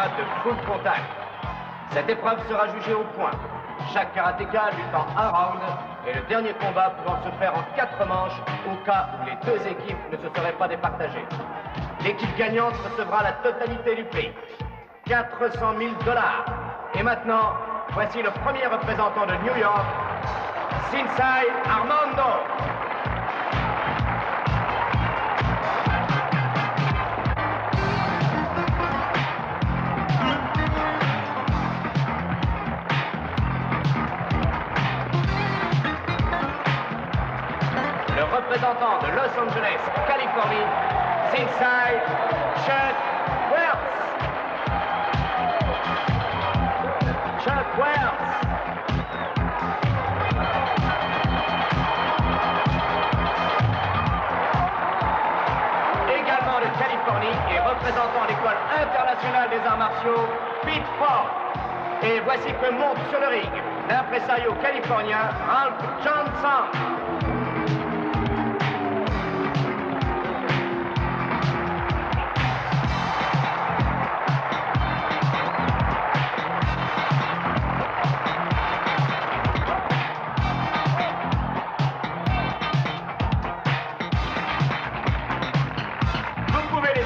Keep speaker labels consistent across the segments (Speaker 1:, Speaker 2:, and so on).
Speaker 1: combat de full contact. Cette épreuve sera jugée au point. Chaque karatéka luttant un round et le dernier combat pouvant se faire en 4 manches au cas où les deux équipes ne se seraient pas départagées. L'équipe gagnante recevra la totalité du prix, 400 000 $. Et maintenant, voici le premier représentant de New York, Sensei Armando. Le représentant de Los Angeles, Californie, Sensei Chuck Wells. Chuck Wells. Également de Californie et représentant l'école internationale des arts martiaux, Pete Ford. Et voici que monte sur le ring l'impresario californien Ralph Johnson.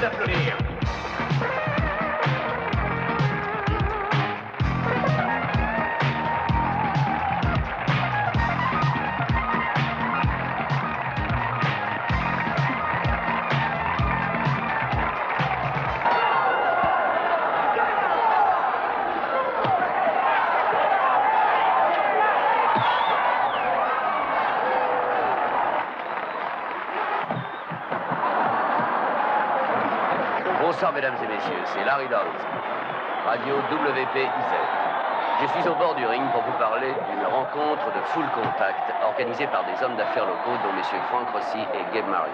Speaker 1: Applaudir.
Speaker 2: Bonsoir mesdames et messieurs, c'est Larry Dawes, radio WPIZ. Je suis au bord du ring pour vous parler d'une rencontre de full contact organisée par des hommes d'affaires locaux dont messieurs Frank Rossi et Gabe Mario.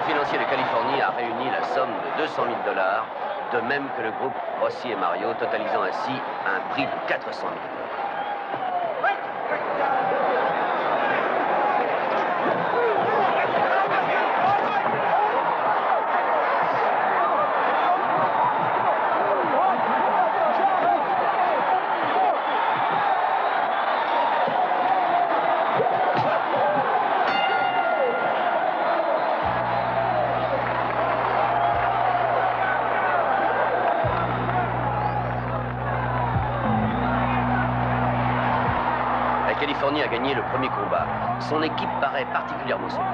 Speaker 2: Financier de Californie a réuni la somme de 200 000 $, de même que le groupe Rossi et Mario, totalisant ainsi un prix de 400 000 $. La Californie a gagné le premier combat. Son équipe paraît particulièrement solide.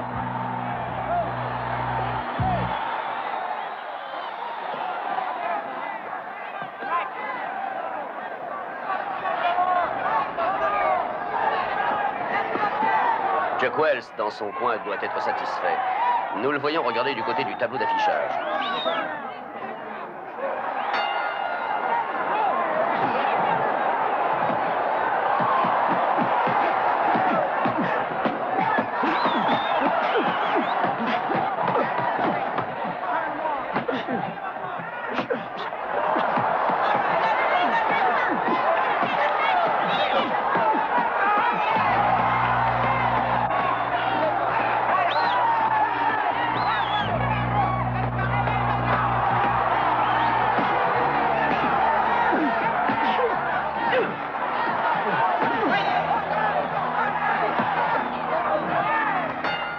Speaker 2: Chuck Wells, dans son coin, doit être satisfait. Nous le voyons regarder du côté du tableau d'affichage.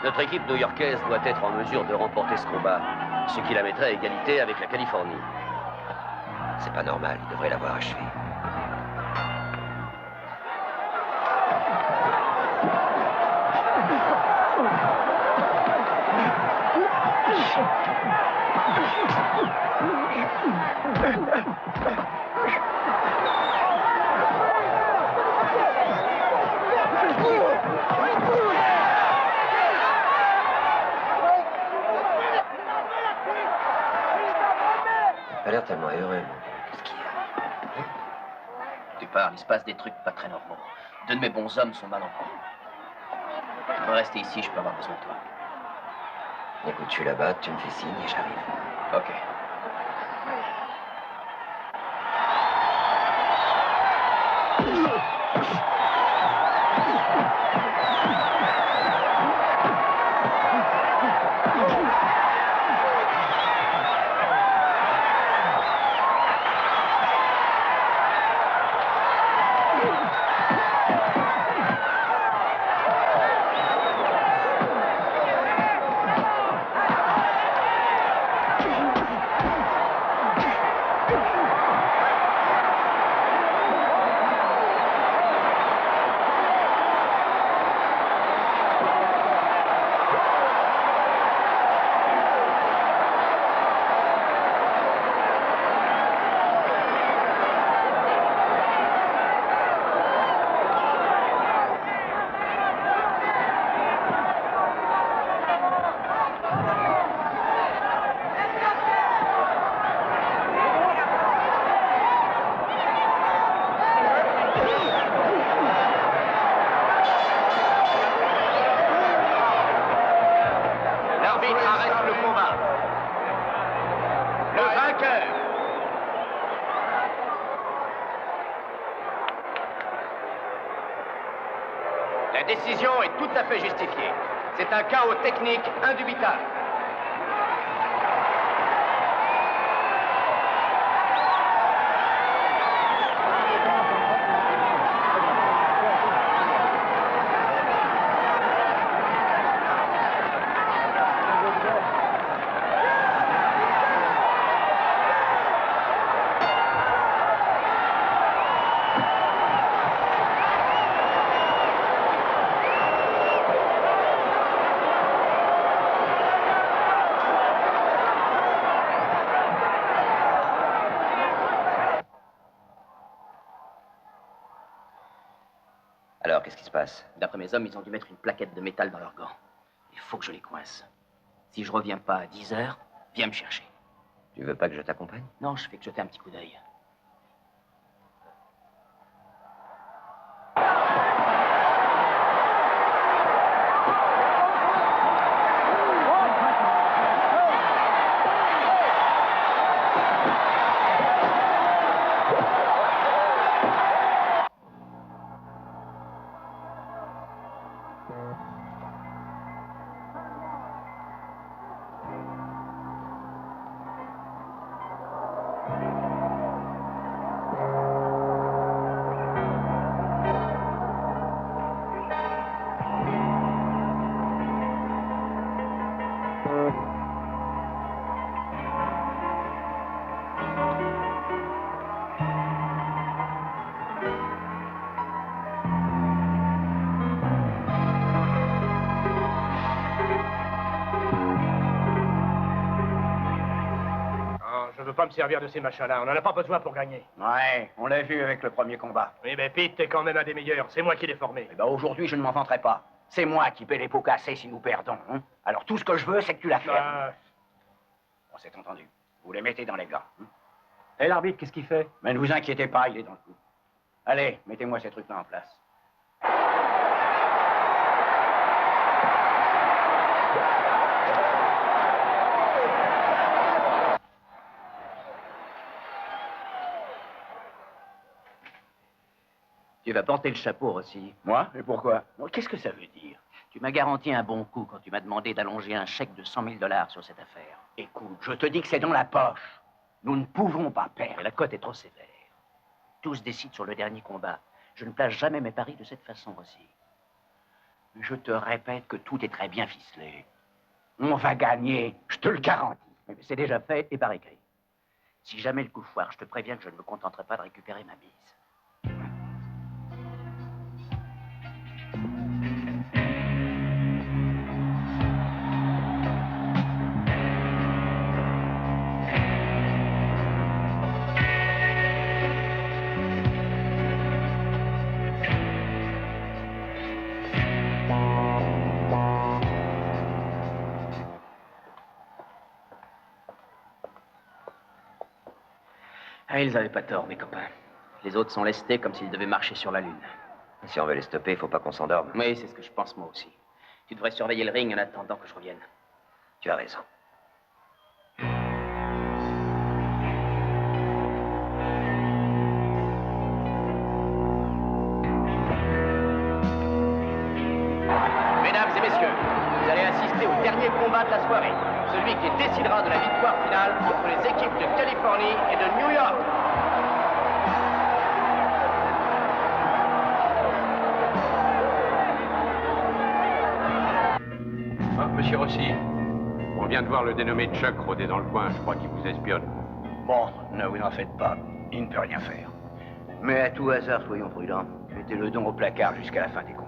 Speaker 2: Notre équipe new-yorkaise doit être en mesure de remporter ce combat, ce qui la mettrait à égalité avec la Californie.
Speaker 3: C'est pas normal, il devrait l'avoir achevé. T'as l'air tellement heureux. Qu'est-ce qu'il y a?
Speaker 2: Tu parles, il se passe des trucs pas très normaux. Deux de mes bons hommes sont mal en point. Je peux rester ici, je peux avoir besoin de toi.
Speaker 3: Écoute, je suis là-bas, tu me fais signe et j'arrive.
Speaker 2: Ok.
Speaker 1: La décision est tout à fait justifiée. C'est un chaos technique indubitable.
Speaker 3: Alors, qu'est-ce qui se passe?
Speaker 2: D'après mes hommes, ils ont dû mettre une plaquette de métal dans leurs gants. Il faut que je les coince. Si je reviens pas à 10 heures, viens me chercher.
Speaker 3: Tu veux pas que je t'accompagne?
Speaker 2: Non, je fais que jeter un petit coup d'œil.
Speaker 1: Je veux pas me servir de ces machins-là. On n'en a pas besoin pour gagner.
Speaker 4: Ouais, on l'a vu avec le premier combat.
Speaker 1: Oui, mais Pete, t'es quand même un des meilleurs. C'est moi qui l'ai formé.
Speaker 4: Eh ben aujourd'hui, je ne m'en vanterai pas. C'est moi qui paie les pots cassés si nous perdons. Hein. Alors tout ce que je veux, c'est que tu la fermes. On s'est entendu. Vous les mettez dans les gants. Hein.
Speaker 1: Et l'arbitre, qu'est-ce qu'il fait?
Speaker 4: Mais ne vous inquiétez pas, il est dans le coup. Allez, mettez-moi ces trucs-là en place.
Speaker 2: Tu vas porter le chapeau aussi.
Speaker 4: Moi? Et pourquoi? Qu'est-ce que ça veut dire?
Speaker 2: Tu m'as garanti un bon coup quand tu m'as demandé d'allonger un chèque de 100 000 $ sur cette affaire.
Speaker 4: Écoute, je te dis que c'est dans la poche. Nous ne pouvons pas
Speaker 2: Mais
Speaker 4: perdre.
Speaker 2: la cote est trop sévère. Tout se décide sur le dernier combat. Je ne place jamais mes paris de cette façon aussi.
Speaker 4: Je te répète que tout est très bien ficelé. On va gagner, je te le garantis.
Speaker 2: Mais c'est déjà fait et par écrit. Si jamais le coup foire, je te préviens que je ne me contenterai pas de récupérer ma mise. Ah, ils avaient pas tort, mes copains. Les autres sont lestés comme s'ils devaient marcher sur la Lune.
Speaker 3: Si on veut les stopper, il faut pas qu'on s'endorme.
Speaker 2: Oui, c'est ce que je pense moi aussi. Tu devrais surveiller le ring en attendant que je revienne.
Speaker 3: Tu as raison.
Speaker 1: messieurs, vous allez assister au dernier combat de la soirée. Celui qui décidera de la victoire finale entre les équipes de Californie et de New York.
Speaker 5: Ah, monsieur Rossi, on vient de voir le dénommé Chuck rôder dans le coin. Je crois qu'il vous espionne.
Speaker 4: Bon, ne vous en faites pas. Il ne peut rien faire. Mais à tout hasard, soyons prudents. Mettez le don au placard jusqu'à la fin des combats.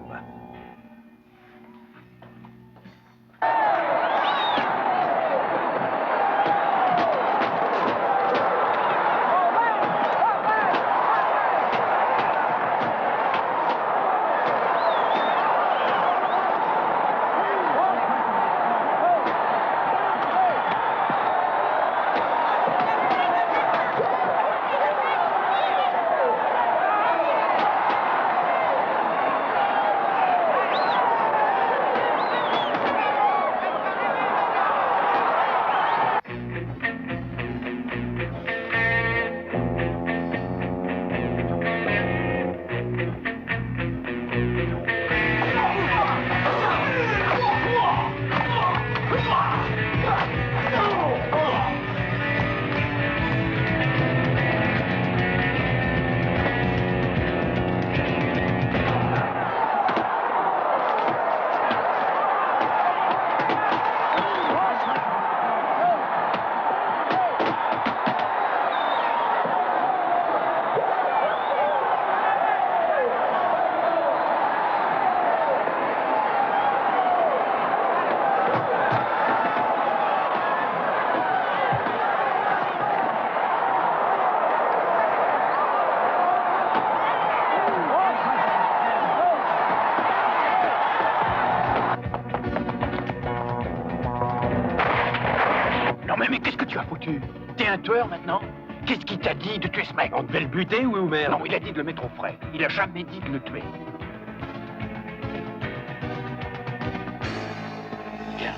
Speaker 6: Mais qu'est-ce que tu as foutu? T'es un tueur maintenant? Qu'est-ce qu'il t'a dit de tuer ce mec?
Speaker 5: On devait le buter, oui ou merde?
Speaker 6: Non, il a dit de le mettre au frais. Il a jamais dit de le tuer. Viens.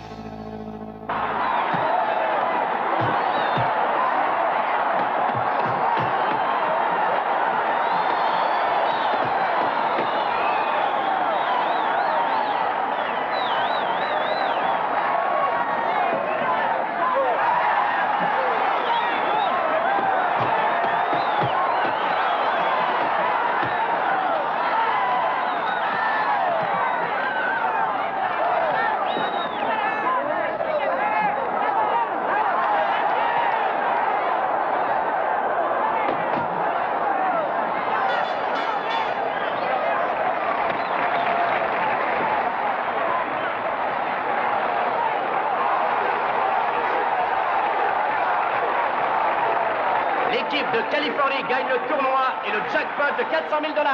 Speaker 1: L'équipe de Californie gagne le tournoi et le jackpot de 400 000 $.
Speaker 7: Wow!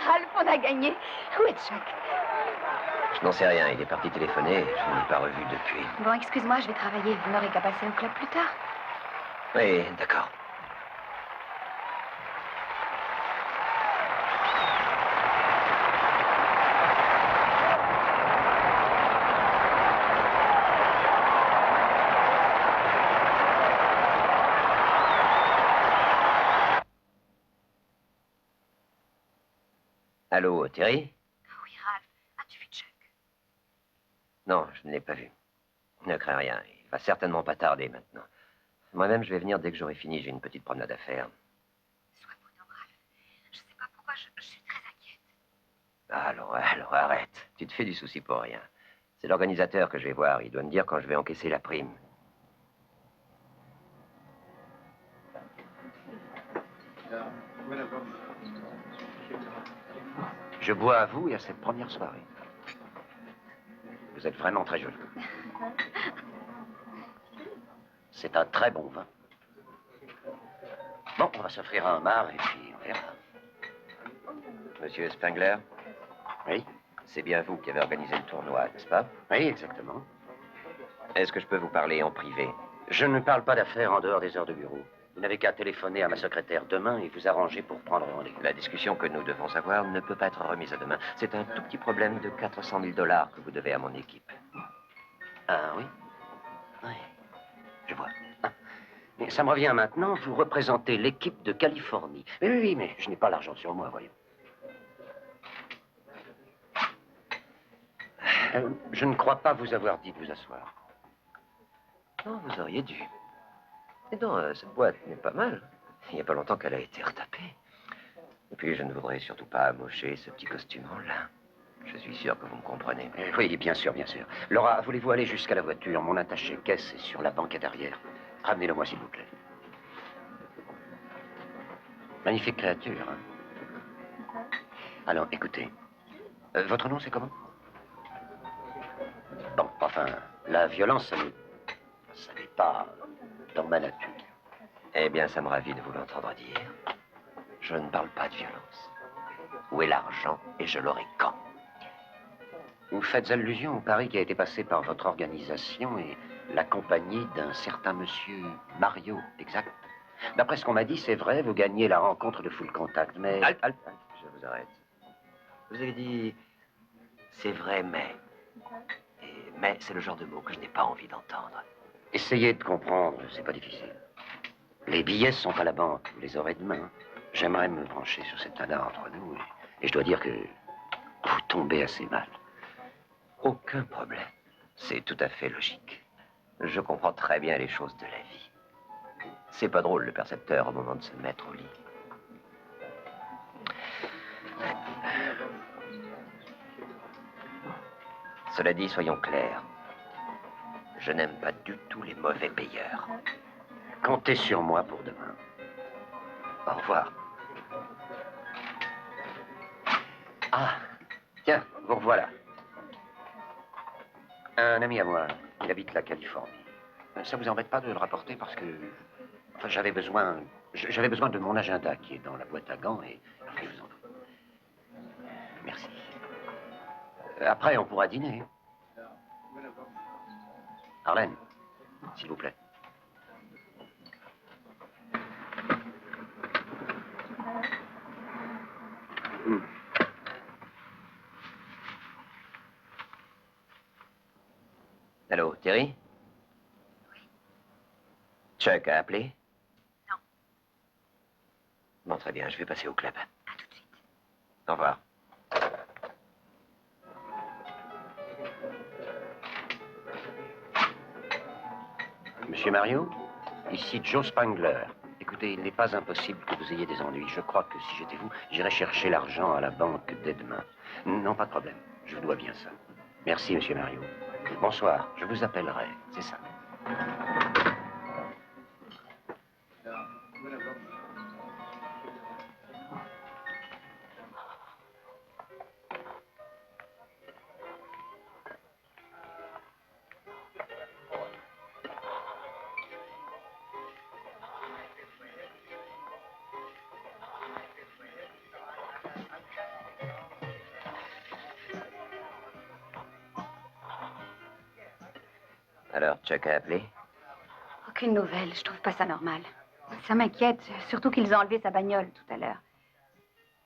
Speaker 7: Ralph, on a gagné. Où est Chuck?
Speaker 3: Je n'en sais rien, il est parti téléphoner, je ne l'ai pas revu depuis.
Speaker 7: Bon, excuse-moi, je vais travailler. Vous n'aurez qu'à passer au club plus tard.
Speaker 3: Oui, d'accord. Allô, Terry?
Speaker 7: Oui, Ralph. As-tu vu Chuck?
Speaker 3: Non, je ne l'ai pas vu. Ne crains rien, il va certainement pas tarder maintenant. Moi-même, je vais venir dès que j'aurai fini, j'ai une petite promenade à faire.
Speaker 7: Sois prudent, Ralph. Je sais pas pourquoi, je suis très inquiète.
Speaker 3: Alors, arrête. Tu te fais du souci pour rien. C'est l'organisateur que je vais voir, il doit me dire quand je vais encaisser la prime. Je bois à vous et à cette première soirée. Vous êtes vraiment très jolie.
Speaker 2: C'est un très bon vin. Bon, on va s'offrir un homard et puis on verra.
Speaker 3: Monsieur Spengler,
Speaker 2: Oui?
Speaker 3: c'est bien vous qui avez organisé le tournoi, n'est-ce pas?
Speaker 2: Oui, exactement.
Speaker 3: Est-ce que je peux vous parler en privé?
Speaker 2: Je ne parle pas d'affaires en dehors des heures de bureau. Vous n'avez qu'à téléphoner à ma secrétaire demain et vous arranger pour prendre rendez-vous.
Speaker 3: La discussion que nous devons avoir ne peut pas être remise à demain. C'est un tout petit problème de 400 000 $ que vous devez à mon équipe.
Speaker 2: Ah oui? Oui. Je vois. Ah. Mais ça me revient maintenant, vous représentez l'équipe de Californie. Oui, mais je n'ai pas l'argent sur moi, voyons.
Speaker 3: Je ne crois pas vous avoir dit de vous asseoir. Non, vous auriez dû. Et non, cette boîte n'est pas mal. Il n'y a pas longtemps qu'elle a été retapée. Et puis, je ne voudrais surtout pas amocher ce petit costume-là. Je suis sûr que vous me comprenez.
Speaker 4: Oui, bien sûr, bien sûr. Laura, voulez-vous aller jusqu'à la voiture? Mon attaché-caisse est sur la banquette arrière. Ramenez-le-moi, s'il vous plaît. Magnifique créature, hein? Alors, écoutez. Votre nom, c'est comment? Bon, enfin, la violence, ça n'est pas dans ma nature.
Speaker 3: Eh bien, ça me ravit de vous l'entendre dire. Je ne parle pas de violence. Où est l'argent et je l'aurai quand?
Speaker 4: Vous faites allusion au pari qui a été passé par votre organisation et la compagnie d'un certain monsieur Mario, exact? D'après ce qu'on m'a dit, c'est vrai, vous gagnez la rencontre de Full Contact, mais...
Speaker 3: Halt, je vous arrête. Vous avez dit, c'est vrai, mais... Et mais, c'est le genre de mot que je n'ai pas envie d'entendre.
Speaker 4: Essayez de comprendre, c'est pas difficile. Les billets sont à la banque, vous les aurez demain. J'aimerais me pencher sur cette nana entre nous, et je dois dire que vous tombez assez mal.
Speaker 3: Aucun problème. C'est tout à fait logique. Je comprends très bien les choses de la vie. C'est pas drôle, le percepteur, au moment de se mettre au lit. Cela dit, soyons clairs. Je n'aime pas du tout les mauvais payeurs.
Speaker 4: Comptez sur moi pour demain.
Speaker 3: Au revoir.
Speaker 4: Ah, tiens, vous revoilà. Un ami à moi, il habite la Californie. Ça vous embête pas de le rapporter parce que... Enfin, j'avais besoin de mon agenda qui est dans la boîte à gants et... Enfin, je vous en prie. Merci. Après, on pourra dîner. Arlène, s'il vous plaît.
Speaker 3: Allô, Terry?
Speaker 7: Oui.
Speaker 3: Chuck a appelé?
Speaker 7: Non.
Speaker 3: Bon, très bien, je vais passer au club.
Speaker 7: À tout de suite.
Speaker 3: Au revoir.
Speaker 4: Monsieur Mario, ici Joe Spangler. Écoutez, il n'est pas impossible que vous ayez des ennuis. Je crois que si j'étais vous, j'irais chercher l'argent à la banque dès demain. Non, pas de problème. Je vous dois bien ça. Merci, monsieur Mario. Bonsoir. Je vous appellerai. C'est ça.
Speaker 3: Alors, Chuck a appelé?
Speaker 7: Aucune nouvelle, je trouve pas ça normal. Ça m'inquiète, surtout qu'ils ont enlevé sa bagnole tout à l'heure.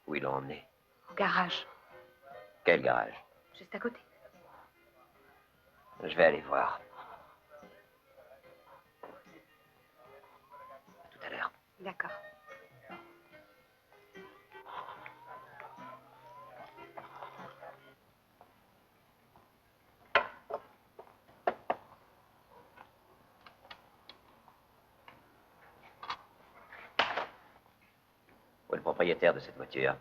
Speaker 3: Où ils l'ont emmené?
Speaker 7: Au garage,
Speaker 3: Quel garage?
Speaker 7: juste à côté.
Speaker 3: Je vais aller voir. Tout à l'heure.
Speaker 7: D'accord.
Speaker 3: Où est le propriétaire de cette voiture?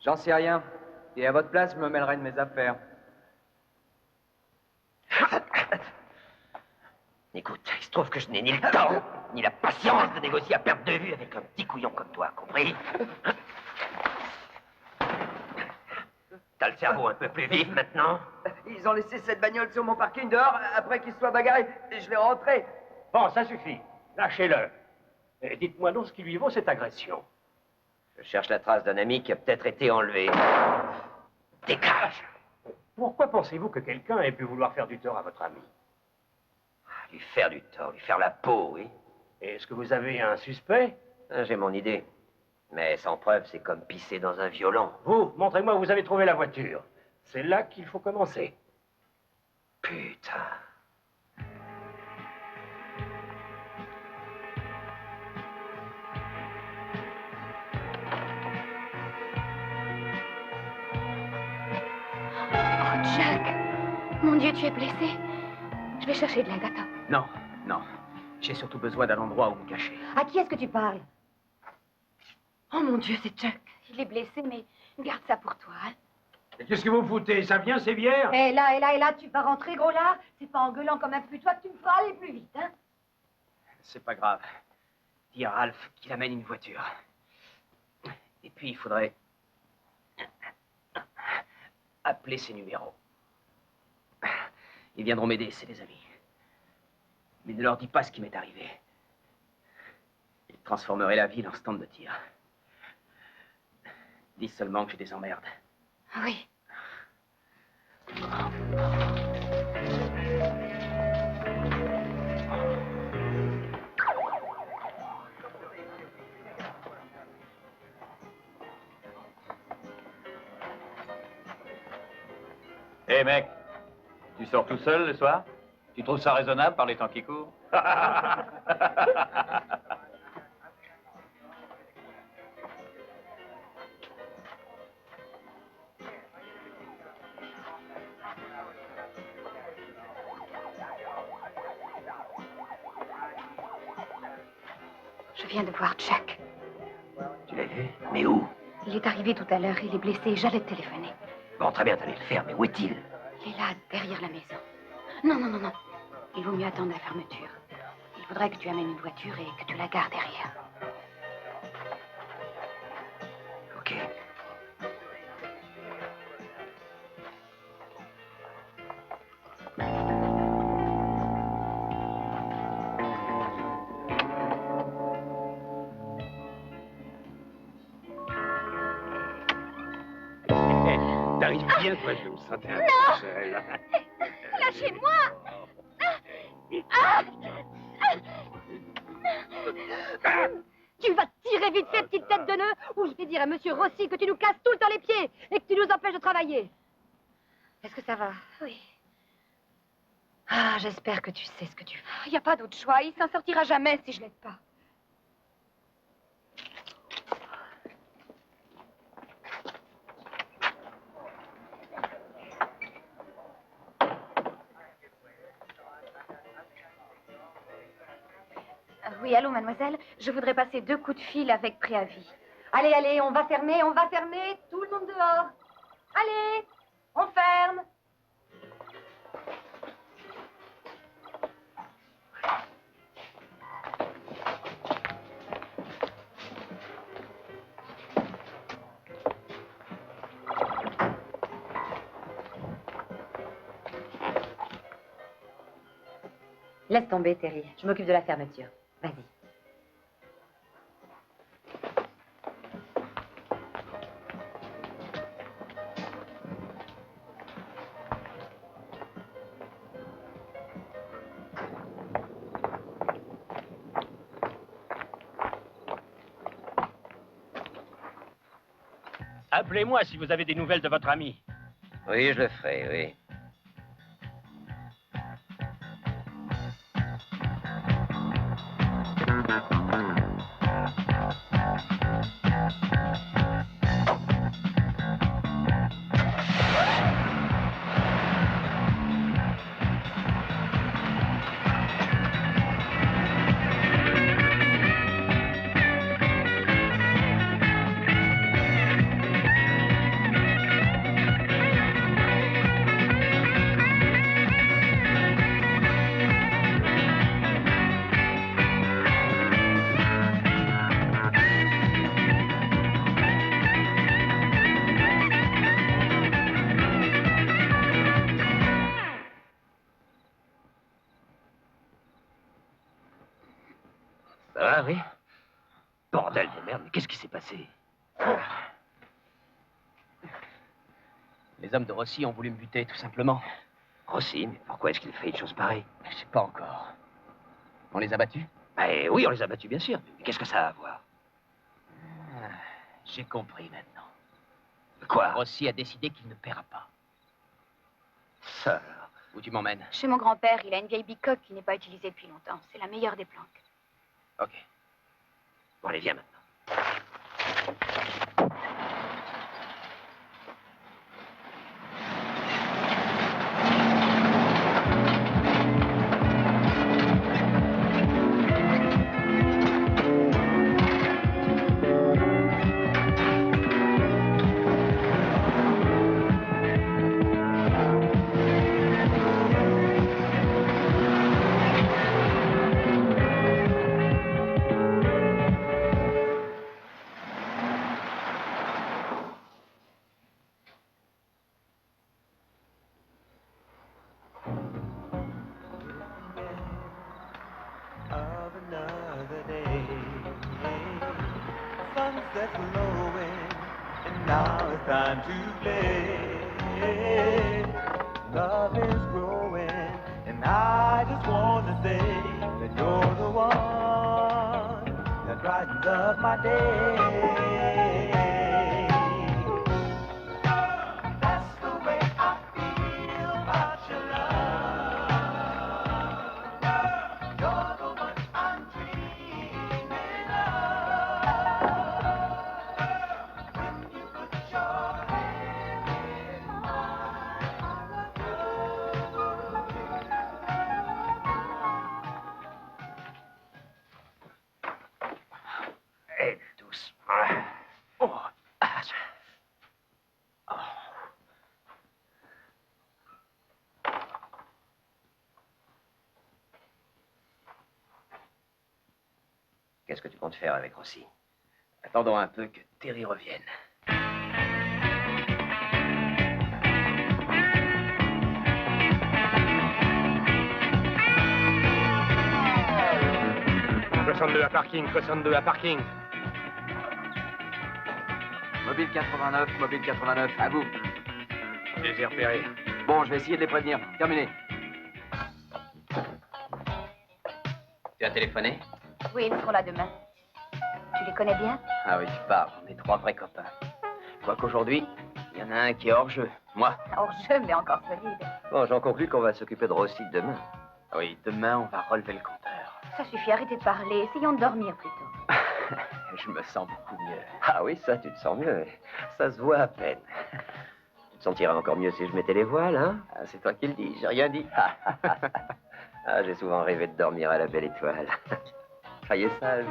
Speaker 8: J'en sais rien. Et à votre place, je me mêlerai de mes affaires.
Speaker 3: Écoute, il se trouve que je n'ai ni le temps, ni la patience de négocier à perte de vue avec un petit couillon comme toi, compris? T'as le cerveau un peu plus vif maintenant?
Speaker 8: Ils ont laissé cette bagnole sur mon parking dehors après qu'ils se soient bagarrés. Et je l'ai rentrée.
Speaker 5: Bon, ça suffit. Lâchez-le. Et dites-moi donc ce qui lui vaut cette agression.
Speaker 3: Je cherche la trace d'un ami qui a peut-être été enlevé. Dégage!
Speaker 5: Pourquoi pensez-vous que quelqu'un ait pu vouloir faire du tort à votre ami?
Speaker 3: Lui faire du tort, lui faire la peau, oui.
Speaker 5: Est-ce que vous avez un suspect?
Speaker 3: J'ai mon idée. Mais sans preuve, c'est comme pisser dans un violon.
Speaker 5: Vous, montrez-moi où vous avez trouvé la voiture. C'est là qu'il faut commencer.
Speaker 3: Putain.
Speaker 7: Oh, Jack! Mon Dieu, tu es blessé. Je vais chercher de l'aide, attends.
Speaker 6: Non, non. J'ai surtout besoin d'un endroit où me cacher.
Speaker 7: À qui est-ce que tu parles? Oh mon Dieu, c'est Chuck. Il est blessé, mais garde ça pour toi, hein.
Speaker 6: Mais qu'est-ce que vous foutez? Ça vient, c'est bière?
Speaker 7: Et là, tu vas rentrer, gros lard. C'est pas en gueulant comme un putois que tu me feras aller plus vite, hein.
Speaker 6: C'est pas grave. Dis à Ralph qu'il amène une voiture. Et puis, il faudrait appeler ses numéros. Ils viendront m'aider, c'est des amis. Mais ne leur dis pas ce qui m'est arrivé. Ils transformeraient la ville en stand de tir. Dis seulement que j'ai des emmerdes.
Speaker 7: Oui.
Speaker 9: Hé mec, tu sors tout seul le soir? Tu trouves ça raisonnable par les temps qui courent?
Speaker 7: Je viens de voir Chuck.
Speaker 3: Tu l'as vu? Mais où?
Speaker 7: Il est arrivé tout à l'heure, il est blessé, j'allais te téléphoner.
Speaker 3: Bon, très bien, t'allais le faire, mais où est-il?
Speaker 7: Il est là, derrière la maison. Non. Il vaut mieux attendre la fermeture. Il faudrait que tu amènes une voiture et que tu la gardes derrière.
Speaker 3: Ok.
Speaker 5: T'arrives bien, toi, je me sentais un peu seul.
Speaker 7: Lâchez-moi! Tu vas tirer vite fait, petite tête de nœud, ou je vais dire à Monsieur Rossi que tu nous casses tout le temps les pieds et que tu nous empêches de travailler. Est-ce que ça va? Oui. Ah, j'espère que tu sais ce que tu fais. Il n'y a pas d'autre choix. Il s'en sortira jamais si je l'aide pas. Oui, allô, mademoiselle. Je voudrais passer 2 coups de fil avec préavis. Allez, on va fermer. Tout le monde dehors. Allez, on ferme. Laisse tomber, Terry. Je m'occupe de la fermeture. Vas-y.
Speaker 6: Appelez-moi si vous avez des nouvelles de votre ami.
Speaker 3: Oui, je le ferai, oui.
Speaker 6: Ah oui? Bordel de merde, mais qu'est-ce qui s'est passé? Les hommes de Rossi ont voulu me buter, tout simplement.
Speaker 3: Rossi, mais pourquoi est-ce qu'il fait une chose pareille?
Speaker 6: Je sais pas encore. On les a battus?
Speaker 3: Eh oui, on les a battus, bien sûr. Mais qu'est-ce que ça a à voir?
Speaker 6: J'ai compris maintenant.
Speaker 3: Quoi?
Speaker 6: Rossi a décidé qu'il ne paiera pas.
Speaker 3: Ça alors.
Speaker 6: Où tu m'emmènes?
Speaker 7: Chez mon grand-père, il a une vieille bicoque qui n'est pas utilisée depuis longtemps. C'est la meilleure des planques.
Speaker 6: Ok.
Speaker 3: Bon, allez, viens maintenant.
Speaker 10: sunsets glowing, and now it's time to play. Love is growing, and I just want to say that you're the one that brightens up my day. That's the way I feel about your love. You're the one I'm dreaming of. When you put your hand in
Speaker 3: Et doucement. Oh. Ah. Oh. Qu'est-ce que tu comptes faire avec Rossi?
Speaker 6: Attendons un peu que Terry revienne.
Speaker 5: « 62 à parking, 62 à parking. »
Speaker 6: Mobile 89, mobile 89, à vous.
Speaker 5: Je les ai repérés.
Speaker 6: Bon, je vais essayer de les prévenir. Terminé. Tu as téléphoné?
Speaker 7: Oui, ils seront là demain. Tu les connais bien?
Speaker 6: Ah oui, tu parles. On est trois vrais copains. Quoiqu'aujourd'hui, il y en a un qui est hors jeu. Moi.
Speaker 7: Hors jeu, mais encore solide.
Speaker 3: Bon, j'en conclus qu'on va s'occuper de Rossi demain.
Speaker 6: Oui, demain, on va relever le compteur.
Speaker 7: Ça suffit, arrêtez de parler. Essayons de dormir plutôt.
Speaker 6: Je me sens beaucoup mieux.
Speaker 3: Ah oui, ça, tu te sens mieux. Ça se voit à peine. Tu te sentiras encore mieux si je mettais les voiles, hein?
Speaker 6: Ah, c'est toi qui le dis, j'ai rien dit.
Speaker 3: Ah, j'ai souvent rêvé de dormir à la belle étoile. Soyez sage.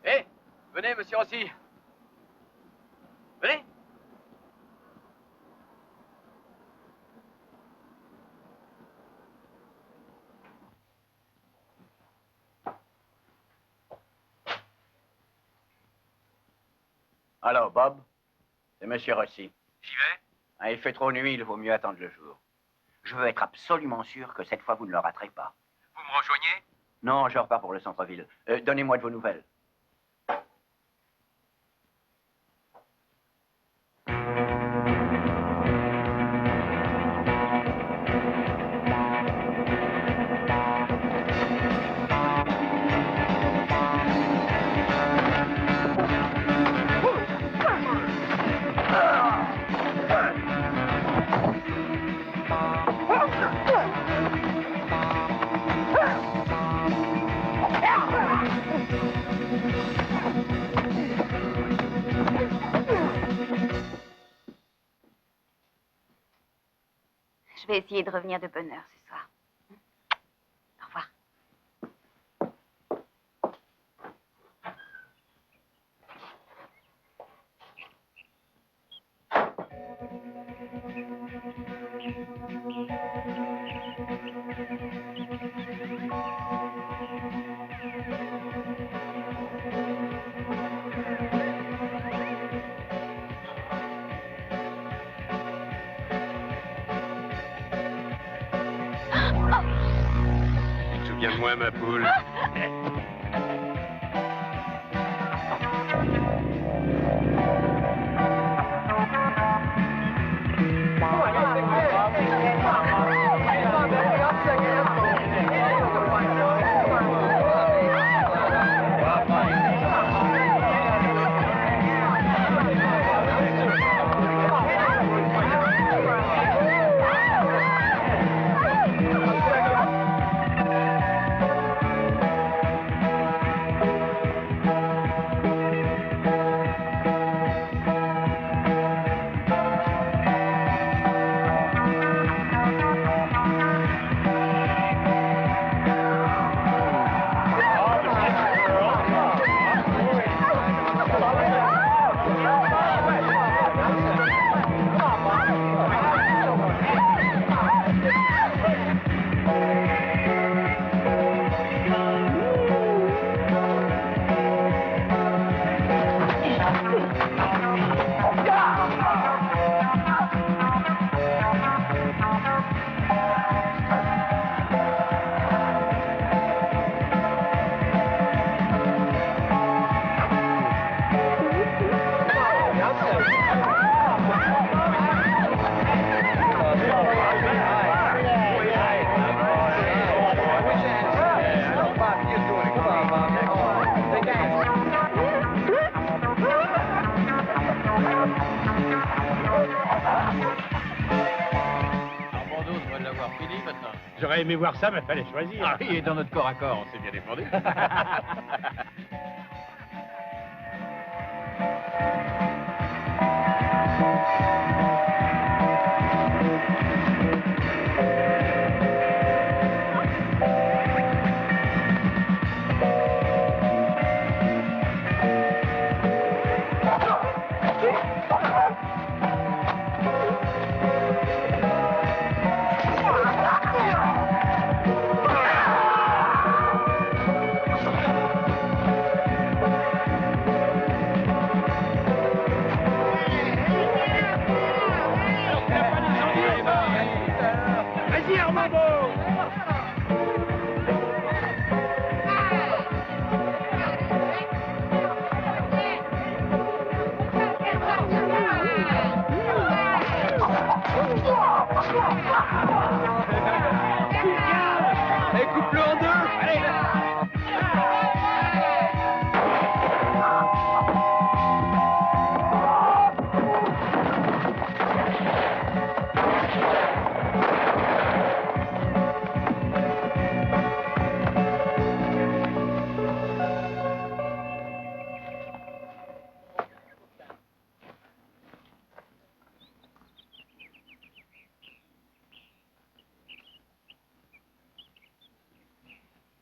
Speaker 6: Hé, venez, monsieur Rossi. Venez.
Speaker 11: Alors, Bob, c'est monsieur Rossi.
Speaker 6: J'y vais?
Speaker 11: Ah, il fait trop nuit, il vaut mieux attendre le jour. Je veux être absolument sûr que cette fois, vous ne le raterez pas.
Speaker 6: Vous me rejoignez?
Speaker 11: Non, je repars pour le centre-ville. Donnez-moi de vos nouvelles.
Speaker 7: Je vais essayer de revenir de bonne heure ce soir. Au revoir.
Speaker 5: Souviens-moi, ma poule. J'aurais aimé voir ça, mais fallait choisir.
Speaker 9: Ah oui, et dans notre corps à corps, on s'est bien défendu.
Speaker 5: Vas-y, Armando!
Speaker 6: Et coupe-le en deux. Allez.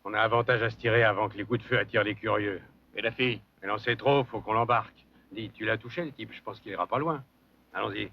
Speaker 5: On a avantage à se tirer avant que les coups de feu attirent les curieux.
Speaker 9: Et la fille?
Speaker 5: Elle en sait trop, faut qu'on l'embarque. Dis, tu l'as touché, le type? Je pense qu'il ira pas loin. Allons-y.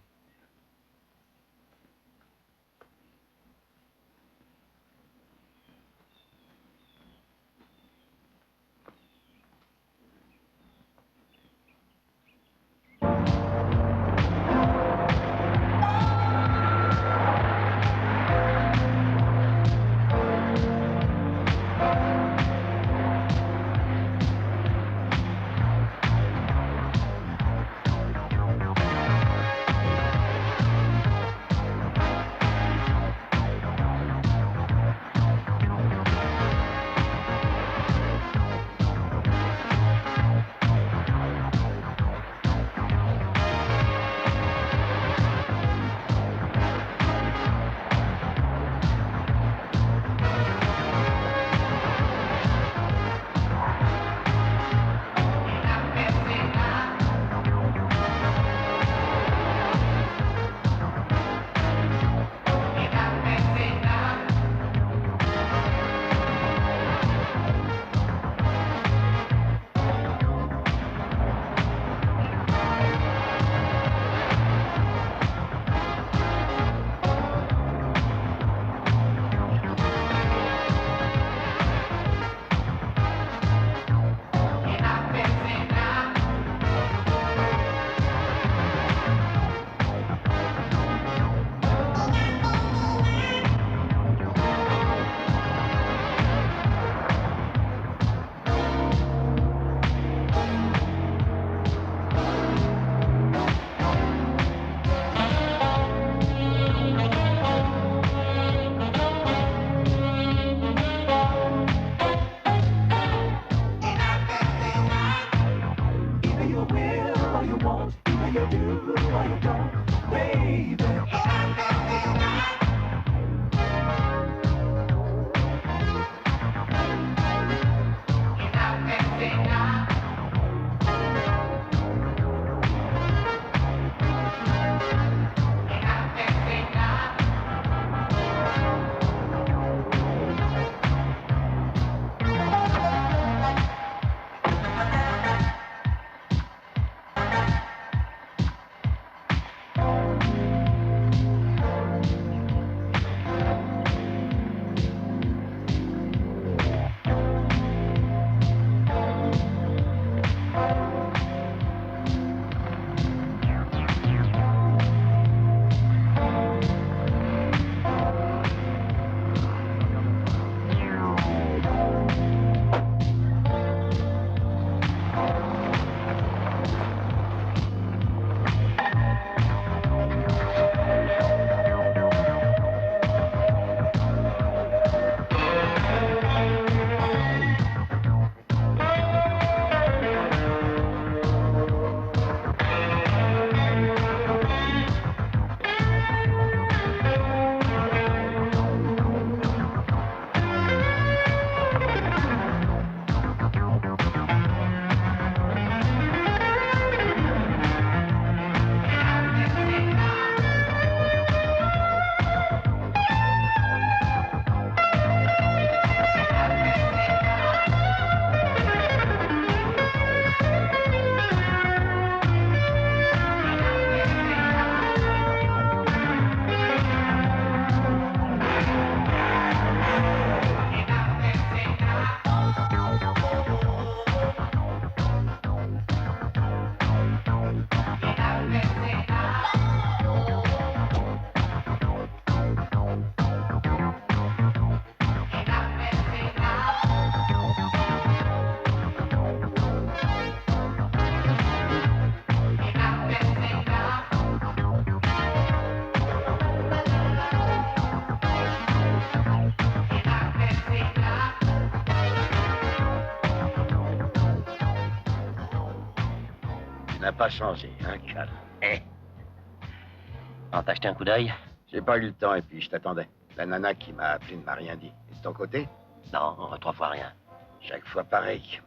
Speaker 4: n'a pas changé, hein, Cal?
Speaker 3: Eh. On t'a acheté un coup d'œil?
Speaker 4: J'ai pas eu le temps et puis je t'attendais. La nana qui m'a appelé ne m'a rien dit. Et de ton côté?
Speaker 3: Non, 3 fois rien.
Speaker 4: Chaque fois pareil.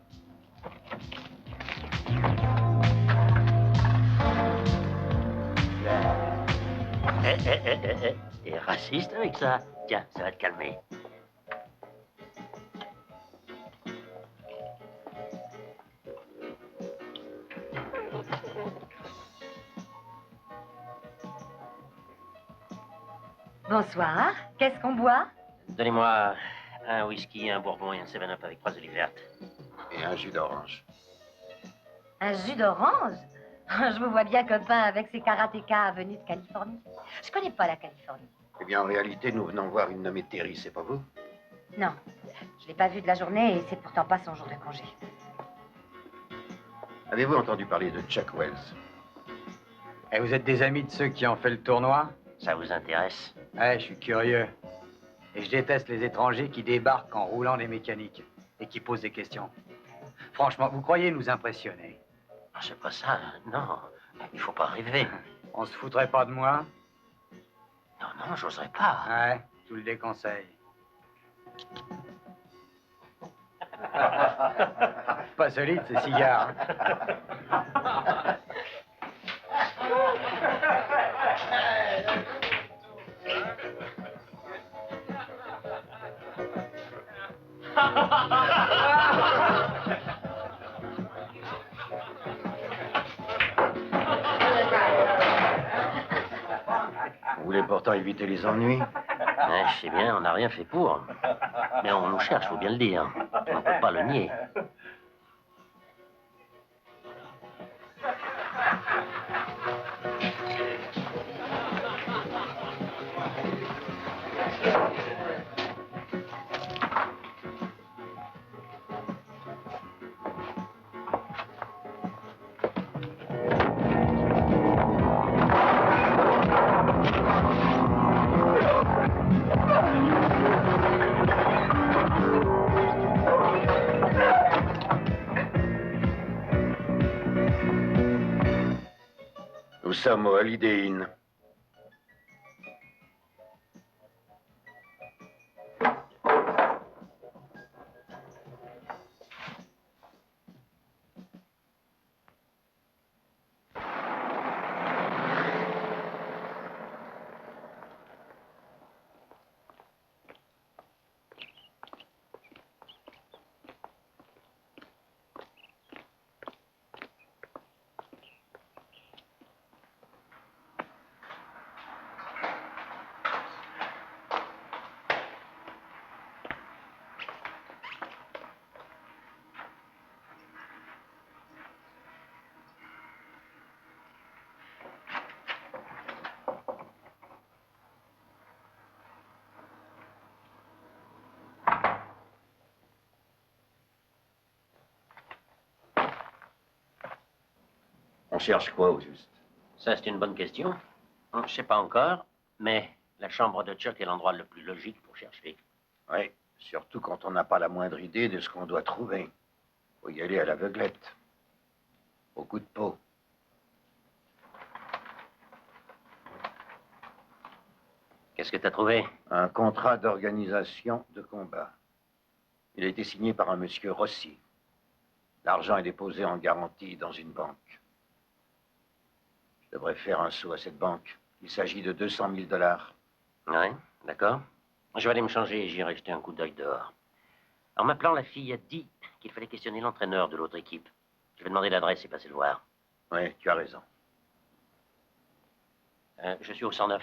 Speaker 3: T'es raciste avec ça? Tiens, ça va te calmer.
Speaker 7: Bonsoir. Qu'est-ce qu'on boit?
Speaker 3: Donnez-moi un whisky, un bourbon et un 7-Up avec 3 olives vertes.
Speaker 4: Et un jus d'orange.
Speaker 7: Un jus d'orange? Je vous vois bien copain avec ces karatékas venus de Californie. Je connais pas la Californie.
Speaker 4: Eh bien, en réalité, nous venons voir une nommée Terry, c'est pas vous?
Speaker 7: Non, je l'ai pas vue de la journée et c'est pourtant pas son jour de congé.
Speaker 4: Avez-vous entendu parler de Chuck Wells?
Speaker 6: Et vous êtes des amis de ceux qui ont fait le tournoi?
Speaker 3: Ça vous intéresse?
Speaker 6: Ouais, je suis curieux. Et je déteste les étrangers qui débarquent en roulant des mécaniques et qui posent des questions. Franchement, vous croyez nous impressionner?
Speaker 3: C'est pas ça, non. Il faut pas rêver.
Speaker 6: On se foutrait pas de moi?
Speaker 3: Non, j'oserais pas.
Speaker 6: Ouais, je vous le déconseille. Pas solide, ce cigare.
Speaker 4: Vous voulez pourtant éviter les ennuis?
Speaker 3: Ouais, je sais bien, on n'a rien fait pour. Mais on nous cherche, faut bien le dire. On ne peut pas le nier.
Speaker 4: Nous sommes au Holiday Inn. On cherche quoi au juste?
Speaker 3: Ça, c'est une bonne question. Je sais pas encore, mais la chambre de Chuck est l'endroit le plus logique pour chercher.
Speaker 4: Oui, surtout quand on n'a pas la moindre idée de ce qu'on doit trouver. Faut y aller à l'aveuglette. Au coup de peau.
Speaker 3: Qu'est-ce que t'as trouvé?
Speaker 4: Un contrat d'organisation de combat. Il a été signé par un monsieur Rossi. L'argent est déposé en garantie dans une banque. Je devrais faire un saut à cette banque. Il s'agit de 200 000 $.
Speaker 3: Ouais, d'accord. Je vais aller me changer et j'irai jeter un coup d'œil dehors. En m'appelant, la fille a dit qu'il fallait questionner l'entraîneur de l'autre équipe. Je vais demander l'adresse et passer le voir.
Speaker 4: Oui, tu as raison.
Speaker 3: Je suis au 109.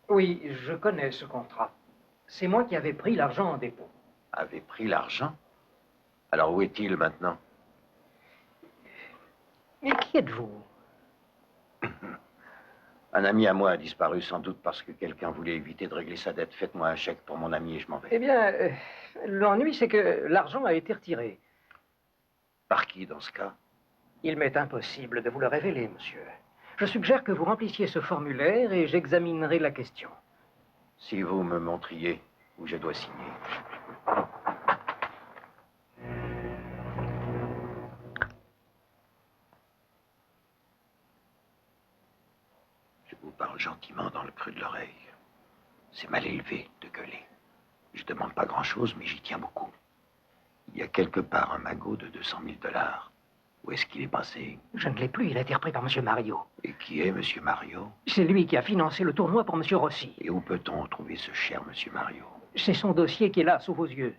Speaker 12: Oui, je connais ce contrat. C'est moi qui avais pris l'argent en dépôt.
Speaker 4: Avez pris l'argent? Alors où est-il maintenant?
Speaker 12: Et qui êtes-vous?
Speaker 4: Un ami à moi a disparu, sans doute parce que quelqu'un voulait éviter de régler sa dette. Faites-moi un chèque pour mon ami et je m'en vais.
Speaker 12: Eh bien, l'ennui, c'est que l'argent a été retiré.
Speaker 4: Par qui, dans ce cas?
Speaker 12: Il m'est impossible de vous le révéler, monsieur. Je suggère que vous remplissiez ce formulaire et j'examinerai la question.
Speaker 4: Si vous me montriez où je dois signer. Je vous parle gentiment dans le creux de l'oreille. C'est mal élevé de gueuler. Je demande pas grand-chose, mais j'y tiens beaucoup. Il y a quelque part un magot de 200 000 $. Où est-ce qu'il est passé?
Speaker 12: Je ne l'ai plus, il a été repris par monsieur Mario.
Speaker 4: Et qui est monsieur Mario?
Speaker 12: C'est lui qui a financé le tournoi pour monsieur Rossi.
Speaker 4: Et où peut-on trouver ce cher monsieur Mario?
Speaker 12: C'est son dossier qui est là, sous vos yeux.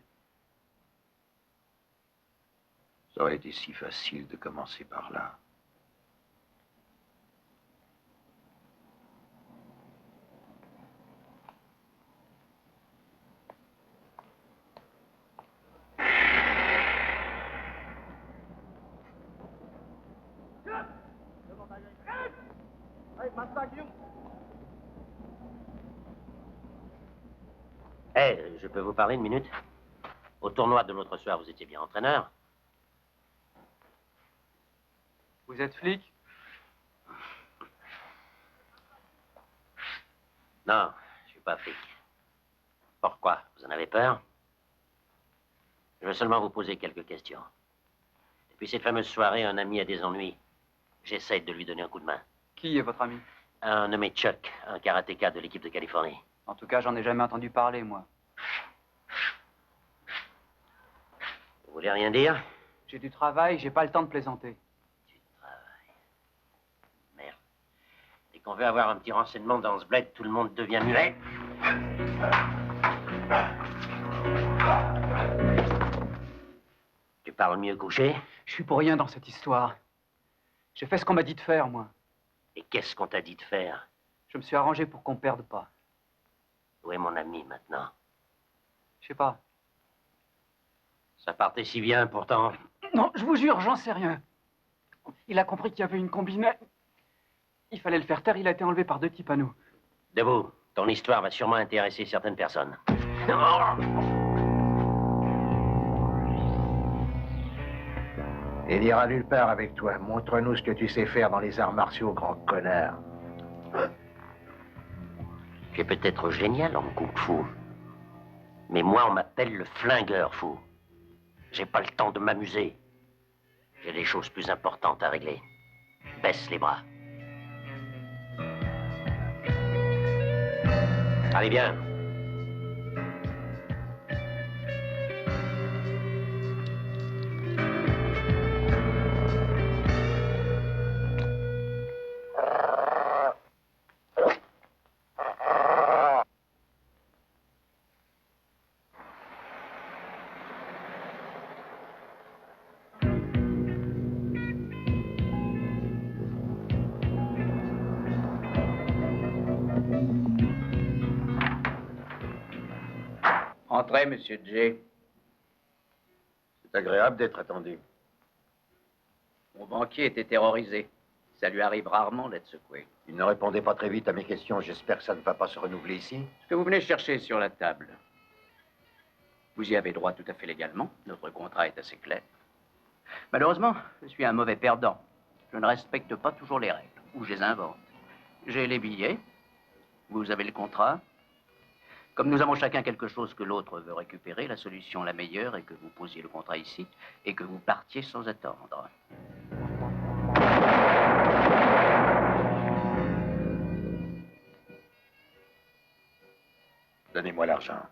Speaker 4: Ça aurait été si facile de commencer par là.
Speaker 13: Je peux vous parler une minute? Au tournoi de l'autre soir, vous étiez bien entraîneur?
Speaker 14: Vous êtes flic?
Speaker 13: Non, je suis pas flic. Pourquoi? Vous en avez peur? Je veux seulement vous poser quelques questions. Depuis cette fameuse soirée, un ami a des ennuis. J'essaie de lui donner un coup de main.
Speaker 14: Qui est votre ami?
Speaker 13: Un nommé Chuck, un karatéka de l'équipe de Californie.
Speaker 14: En tout cas, j'en ai jamais entendu parler, moi.
Speaker 13: Vous voulez rien dire?
Speaker 14: J'ai du travail, j'ai pas le temps de plaisanter.
Speaker 13: Du travail. Merde. Dès qu'on veut avoir un petit renseignement dans ce bled, tout le monde devient muet. Tu parles mieux couché?
Speaker 14: Je suis pour rien dans cette histoire. J'ai fait ce qu'on m'a dit de faire, moi.
Speaker 13: Et qu'est-ce qu'on t'a dit de faire?
Speaker 14: Je me suis arrangé pour qu'on perde pas.
Speaker 13: Où est mon ami maintenant?
Speaker 14: Je sais pas.
Speaker 13: Ça partait si bien, pourtant.
Speaker 14: Non, je vous jure, j'en sais rien. Il a compris qu'il y avait une combinaison. Il fallait le faire taire, il a été enlevé par 2 types à nous.
Speaker 13: Debout, ton histoire va sûrement intéresser certaines personnes.
Speaker 15: Il ira nulle part avec toi. Montre-nous ce que tu sais faire dans les arts martiaux, grand connard.
Speaker 13: Tu es peut-être génial en kung-fu. Mais moi, on m'appelle le flingueur fou. J'ai pas le temps de m'amuser. J'ai des choses plus importantes à régler. Baisse les bras. Allez bien.
Speaker 11: Entrez, monsieur J.
Speaker 4: C'est agréable d'être attendu.
Speaker 11: Mon banquier était terrorisé. Ça lui arrive rarement d'être secoué.
Speaker 4: Il ne répondait pas très vite à mes questions. J'espère que ça ne va pas se renouveler ici.
Speaker 11: Ce que vous venez chercher sur la table, vous y avez droit tout à fait légalement. Notre contrat est assez clair. Malheureusement, je suis un mauvais perdant. Je ne respecte pas toujours les règles, ou je les invente. J'ai les billets. Vous avez le contrat. Comme nous avons chacun quelque chose que l'autre veut récupérer, la solution la meilleure est que vous posiez le contrat ici et que vous partiez sans attendre.
Speaker 4: Donnez-moi l'argent.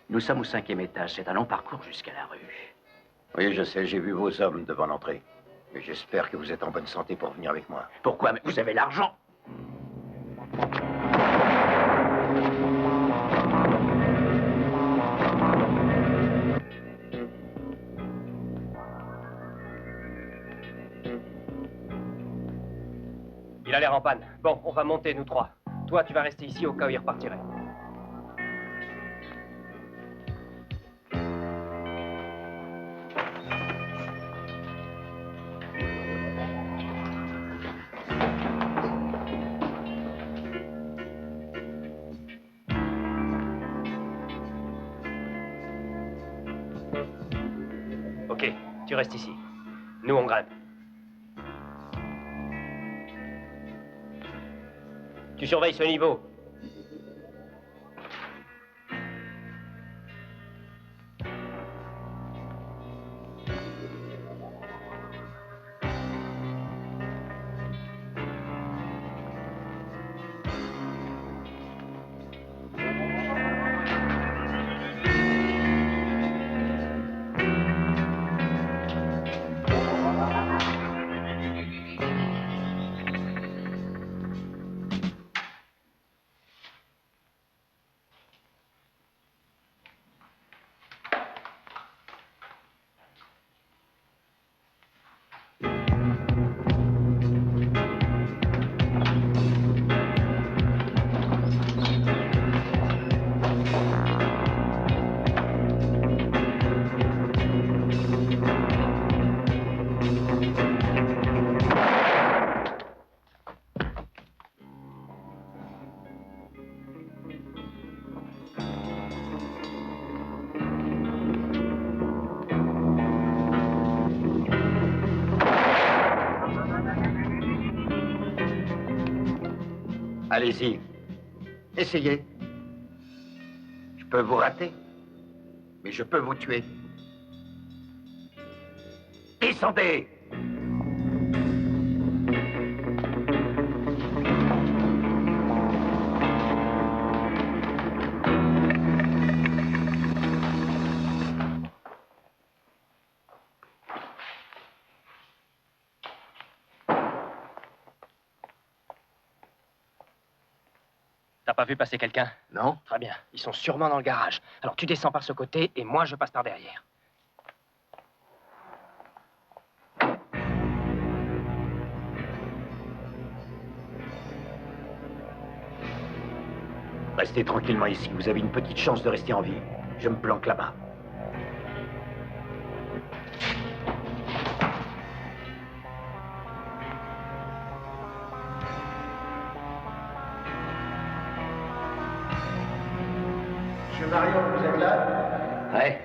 Speaker 11: Nous sommes au 5e étage. C'est un long parcours jusqu'à la rue.
Speaker 4: Oui, je sais, j'ai vu vos hommes devant l'entrée. Mais j'espère que vous êtes en bonne santé pour venir avec moi.
Speaker 11: Pourquoi? Mais vous avez l'argent.
Speaker 16: l'air en panne. Bon, on va monter, nous trois. Toi, tu vas rester ici au cas où il repartirait. Ok, tu restes ici. Nous, on grimpe. Tu surveilles ce niveau.
Speaker 15: Allez-y. Essayez. Je peux vous rater, mais je peux vous tuer. Descendez!
Speaker 16: T'as pas vu passer quelqu'un?
Speaker 15: Non.
Speaker 16: Très bien. Ils sont sûrement dans le garage. Alors tu descends par ce côté et moi je passe par derrière.
Speaker 15: Restez tranquillement ici. Vous avez une petite chance de rester en vie. Je me planque là-bas. Monsieur Mario, vous êtes là?
Speaker 3: Ouais.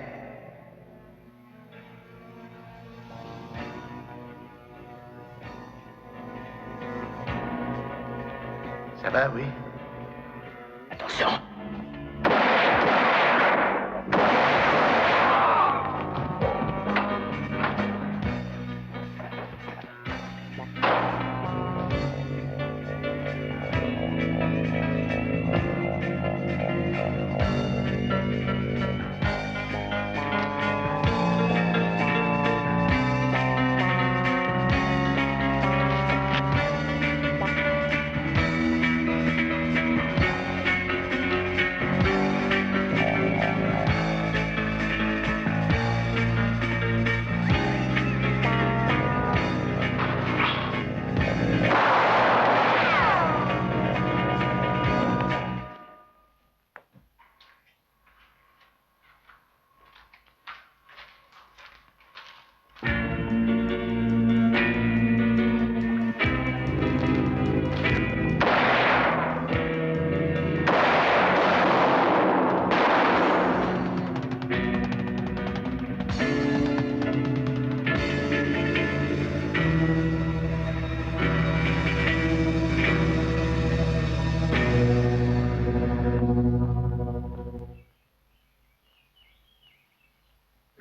Speaker 15: Ça va, oui?
Speaker 3: Attention.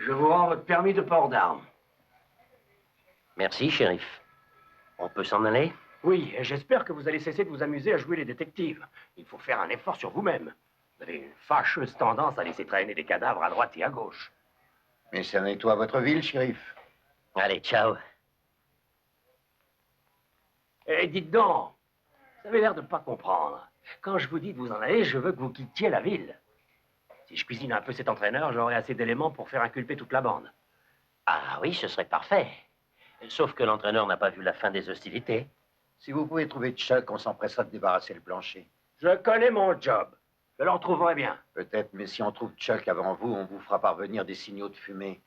Speaker 15: Je vous rends votre permis de port d'armes.
Speaker 13: Merci, shérif. On peut s'en aller?
Speaker 16: Oui, et j'espère que vous allez cesser de vous amuser à jouer les détectives. Il faut faire un effort sur vous-même. Vous avez une fâcheuse tendance à laisser traîner des cadavres à droite et à gauche.
Speaker 15: Mais ça nettoie votre ville, shérif.
Speaker 13: Allez, ciao.
Speaker 16: Eh, dites donc, vous avez l'air de ne pas comprendre. Quand je vous dis de vous en aller, je veux que vous quittiez la ville. Si je cuisine un peu cet entraîneur, j'aurai assez d'éléments pour faire inculper toute la bande.
Speaker 13: Ah oui, ce serait parfait. Sauf que l'entraîneur n'a pas vu la fin des hostilités.
Speaker 15: Si vous pouvez trouver Chuck, on s'empressera de débarrasser le plancher.
Speaker 16: Je connais mon job. Je l'en trouverai bien.
Speaker 15: Peut-être, mais si on trouve Chuck avant vous, on vous fera parvenir des signaux de fumée.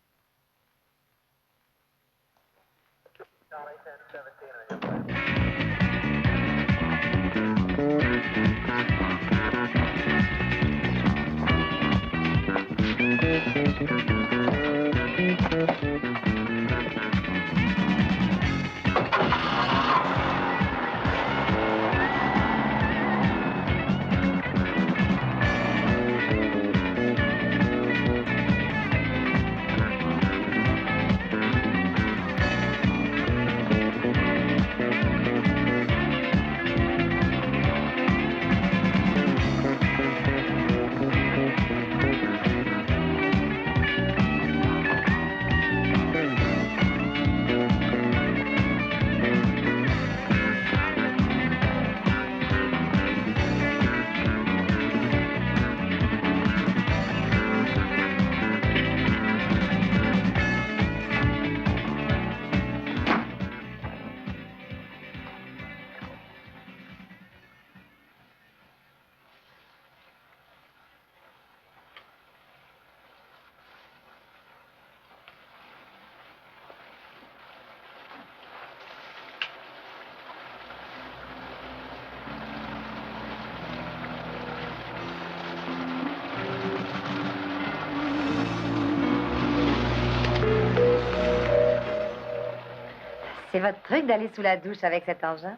Speaker 7: C'est votre truc d'aller sous la douche avec cet engin?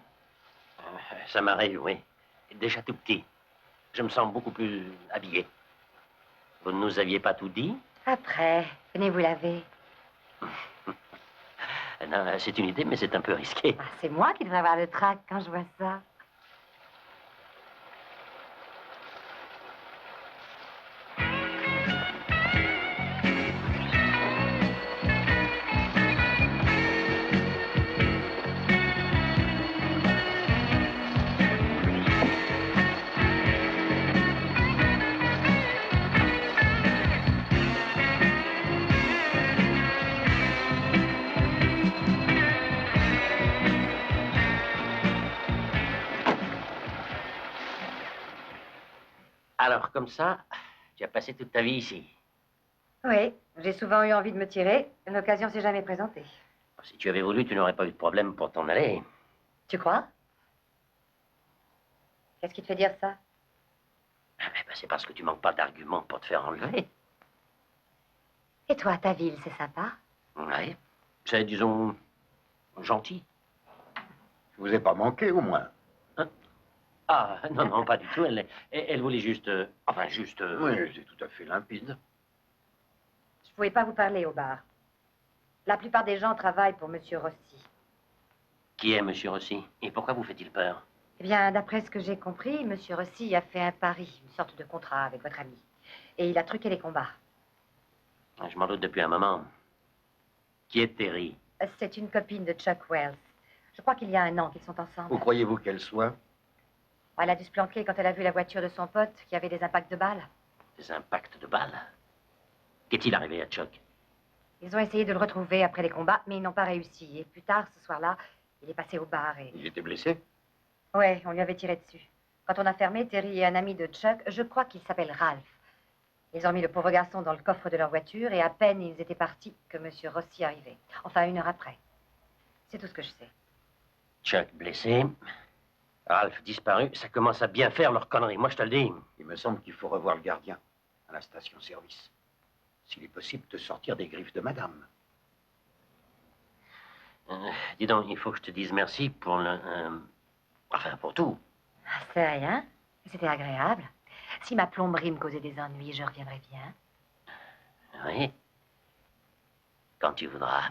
Speaker 13: Ça m'arrive, oui. Déjà tout petit. Je me sens beaucoup plus habillé. Vous ne nous aviez pas tout dit?
Speaker 7: Après, venez vous laver.
Speaker 13: Non, c'est une idée, mais c'est un peu risqué.
Speaker 7: Ah, c'est moi qui devrais avoir le trac quand je vois ça.
Speaker 13: Alors, comme ça, tu as passé toute ta vie ici.
Speaker 7: Oui, j'ai souvent eu envie de me tirer. L'occasion s'est jamais présentée.
Speaker 13: Si tu avais voulu, tu n'aurais pas eu de problème pour t'en aller.
Speaker 7: Tu crois? Qu'est-ce qui te fait dire ça?
Speaker 13: C'est parce que tu manques pas d'arguments pour te faire enlever.
Speaker 7: Et toi, ta ville, c'est sympa?
Speaker 13: Oui. C'est, disons, gentil.
Speaker 15: Je vous ai pas manqué, au moins.
Speaker 13: Ah, non, non, pas du tout. Elle voulait juste... enfin, juste...
Speaker 15: Oui, c'est tout à fait limpide.
Speaker 7: Je pouvais pas vous parler au bar. La plupart des gens travaillent pour Monsieur Rossi.
Speaker 13: Qui est Monsieur Rossi? Et pourquoi vous fait-il peur?
Speaker 7: Eh bien, d'après ce que j'ai compris, Monsieur Rossi a fait un pari, une sorte de contrat avec votre ami. Et il a truqué les combats.
Speaker 13: Je m'en doute depuis un moment. Qui est Terry?
Speaker 7: C'est une copine de Chuck Wells. Je crois qu'il y a 1 an qu'ils sont ensemble.
Speaker 15: Où croyez-vous qu'elle soit?
Speaker 7: Elle a dû se planquer quand elle a vu la voiture de son pote qui avait des impacts de balles.
Speaker 13: Des impacts de balles? Qu'est-il arrivé à Chuck?
Speaker 7: Ils ont essayé de le retrouver après les combats, mais ils n'ont pas réussi. Et plus tard, ce soir-là, il est passé au bar et...
Speaker 15: Il était blessé?
Speaker 7: Ouais, on lui avait tiré dessus. Quand on a fermé, Terry et un ami de Chuck, je crois qu'il s'appelle Ralph. Ils ont mis le pauvre garçon dans le coffre de leur voiture et à peine ils étaient partis que Monsieur Rossi arrivait. Enfin, 1 heure après. C'est tout ce que je sais.
Speaker 13: Chuck blessé, Ralph disparu, ça commence à bien faire leur connerie, moi je te le dis.
Speaker 15: Il me semble qu'il faut revoir le gardien à la station-service. S'il est possible de sortir des griffes de madame.
Speaker 13: Dis donc, il faut que je te dise merci pour le... enfin, pour tout.
Speaker 7: Ah, c'est rien. C'était agréable. Si ma plomberie me causait des ennuis, je reviendrai bien.
Speaker 13: Oui. Quand tu voudras.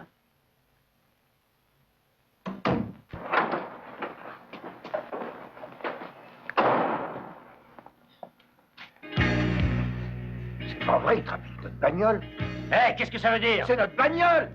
Speaker 15: C'est pas vrai, il trafique notre bagnole.
Speaker 13: Hé, qu'est-ce que ça veut dire?
Speaker 15: C'est notre bagnole!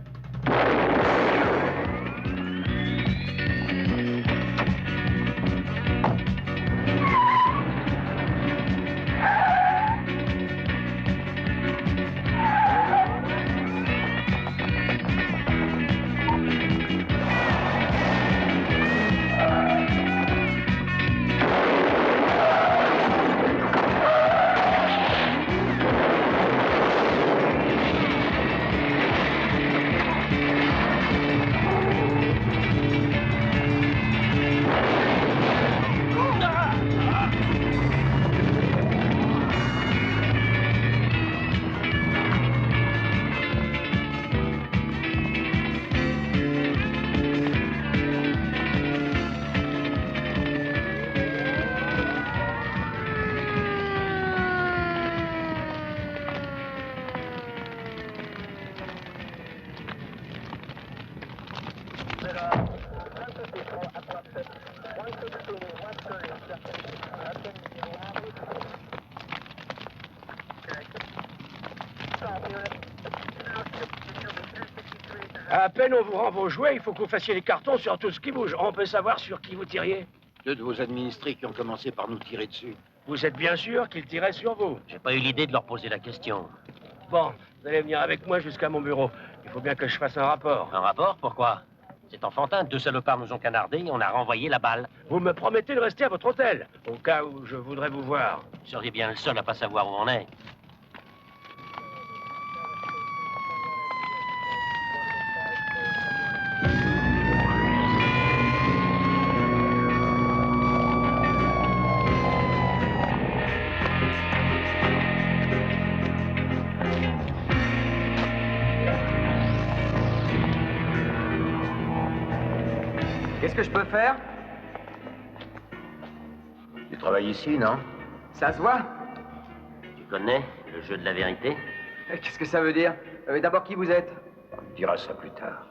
Speaker 16: À peine on vous rend vos jouets, il faut que vous fassiez les cartons sur tout ce qui bouge. On peut savoir sur qui vous tiriez.
Speaker 15: 2 de vos administrés qui ont commencé par nous tirer dessus.
Speaker 16: Vous êtes bien sûr qu'ils tiraient sur vous?
Speaker 13: J'ai pas eu l'idée de leur poser la question.
Speaker 16: Bon, vous allez venir avec moi jusqu'à mon bureau. Il faut bien que je fasse un rapport.
Speaker 13: Un rapport? Pourquoi? C'est enfantin. 2 salopards nous ont canardés et on a renvoyé la balle.
Speaker 16: Vous me promettez de rester à votre hôtel, au cas où je voudrais vous voir.
Speaker 13: Vous seriez bien le seul à pas savoir où on est.
Speaker 8: Qu'est-ce que je peux faire?
Speaker 15: Tu travailles ici, non?
Speaker 8: Ça se voit?
Speaker 13: Tu connais le jeu de la vérité?
Speaker 8: Qu'est-ce que ça veut dire? D'abord, qui vous êtes?
Speaker 15: On me dira ça plus tard.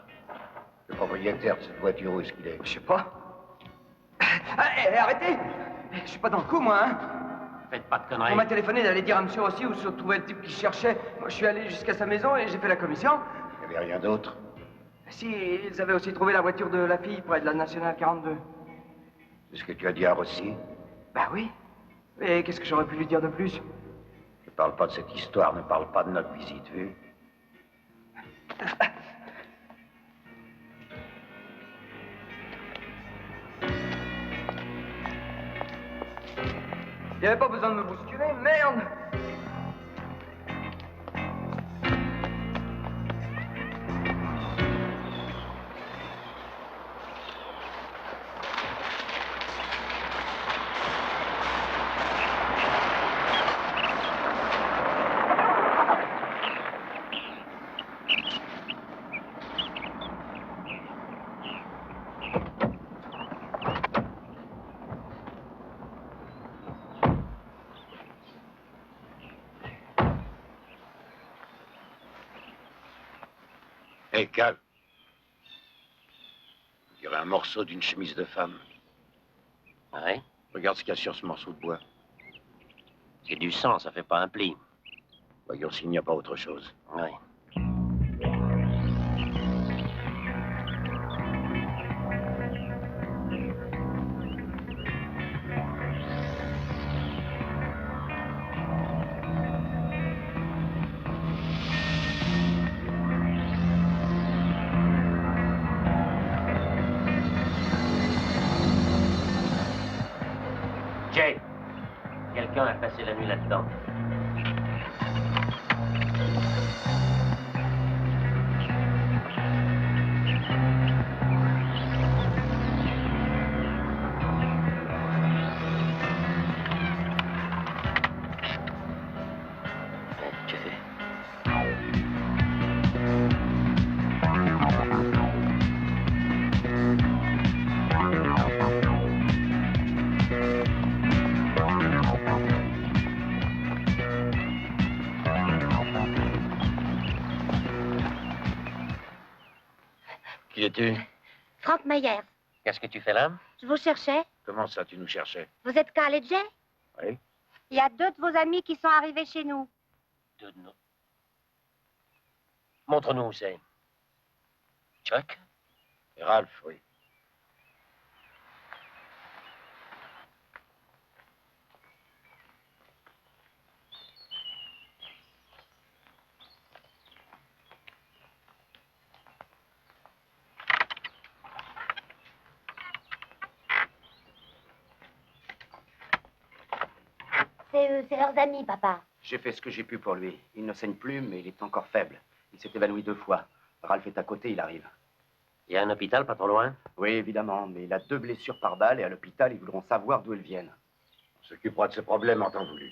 Speaker 15: Le propriétaire de cette voiture, où est-ce qu'il est?
Speaker 8: Je sais pas. Arrêtez! Je suis pas dans le coup, moi, hein?
Speaker 13: Faites pas de conneries.
Speaker 8: On m'a téléphoné d'aller dire à monsieur aussi où se trouvait le type qui cherchait. Moi, je suis allé jusqu'à sa maison et j'ai fait la commission.
Speaker 15: Il n'y avait rien d'autre.
Speaker 8: Si, ils avaient aussi trouvé la voiture de la fille près de la Nationale 42.
Speaker 15: C'est ce que tu as dit à Rossi?
Speaker 8: Bah oui. Et qu'est-ce que j'aurais pu lui dire de plus?
Speaker 15: Ne parle pas de cette histoire, ne parle pas de notre visite, vu?
Speaker 8: Il n'y avait pas besoin de me bousculer, merde!
Speaker 15: Hé, Cal. On dirait un morceau d'une chemise de femme.
Speaker 13: Ouais?
Speaker 15: Regarde ce qu'il y a sur ce morceau de bois.
Speaker 13: C'est du sang, ça fait pas un pli.
Speaker 15: Voyons s'il n'y a pas autre chose.
Speaker 13: Ouais. Jay, quelqu'un a passé la nuit là-dedans. Tu fais.
Speaker 15: Qui es-tu?
Speaker 7: Franck Myers,
Speaker 13: Qu'est-ce que tu fais là?
Speaker 7: je vous cherchais.
Speaker 15: Comment ça, tu nous cherchais?
Speaker 7: Vous êtes Carl et Jay?
Speaker 15: Oui.
Speaker 7: Il y a 2 de vos amis qui sont arrivés chez nous.
Speaker 13: 2 de nous. Montre-nous où c'est. Chuck?
Speaker 15: Et Ralph, oui.
Speaker 7: C'est leurs amis, papa.
Speaker 11: J'ai fait ce que j'ai pu pour lui. Il ne saigne plus, mais il est encore faible. Il s'est évanoui 2 fois. Ralph est à côté, il arrive.
Speaker 13: Il y a un hôpital pas trop loin?
Speaker 11: Oui, évidemment, mais il a 2 blessures par balle et à l'hôpital, ils voudront savoir d'où elles viennent.
Speaker 15: On s'occupera de ce problème en temps voulu.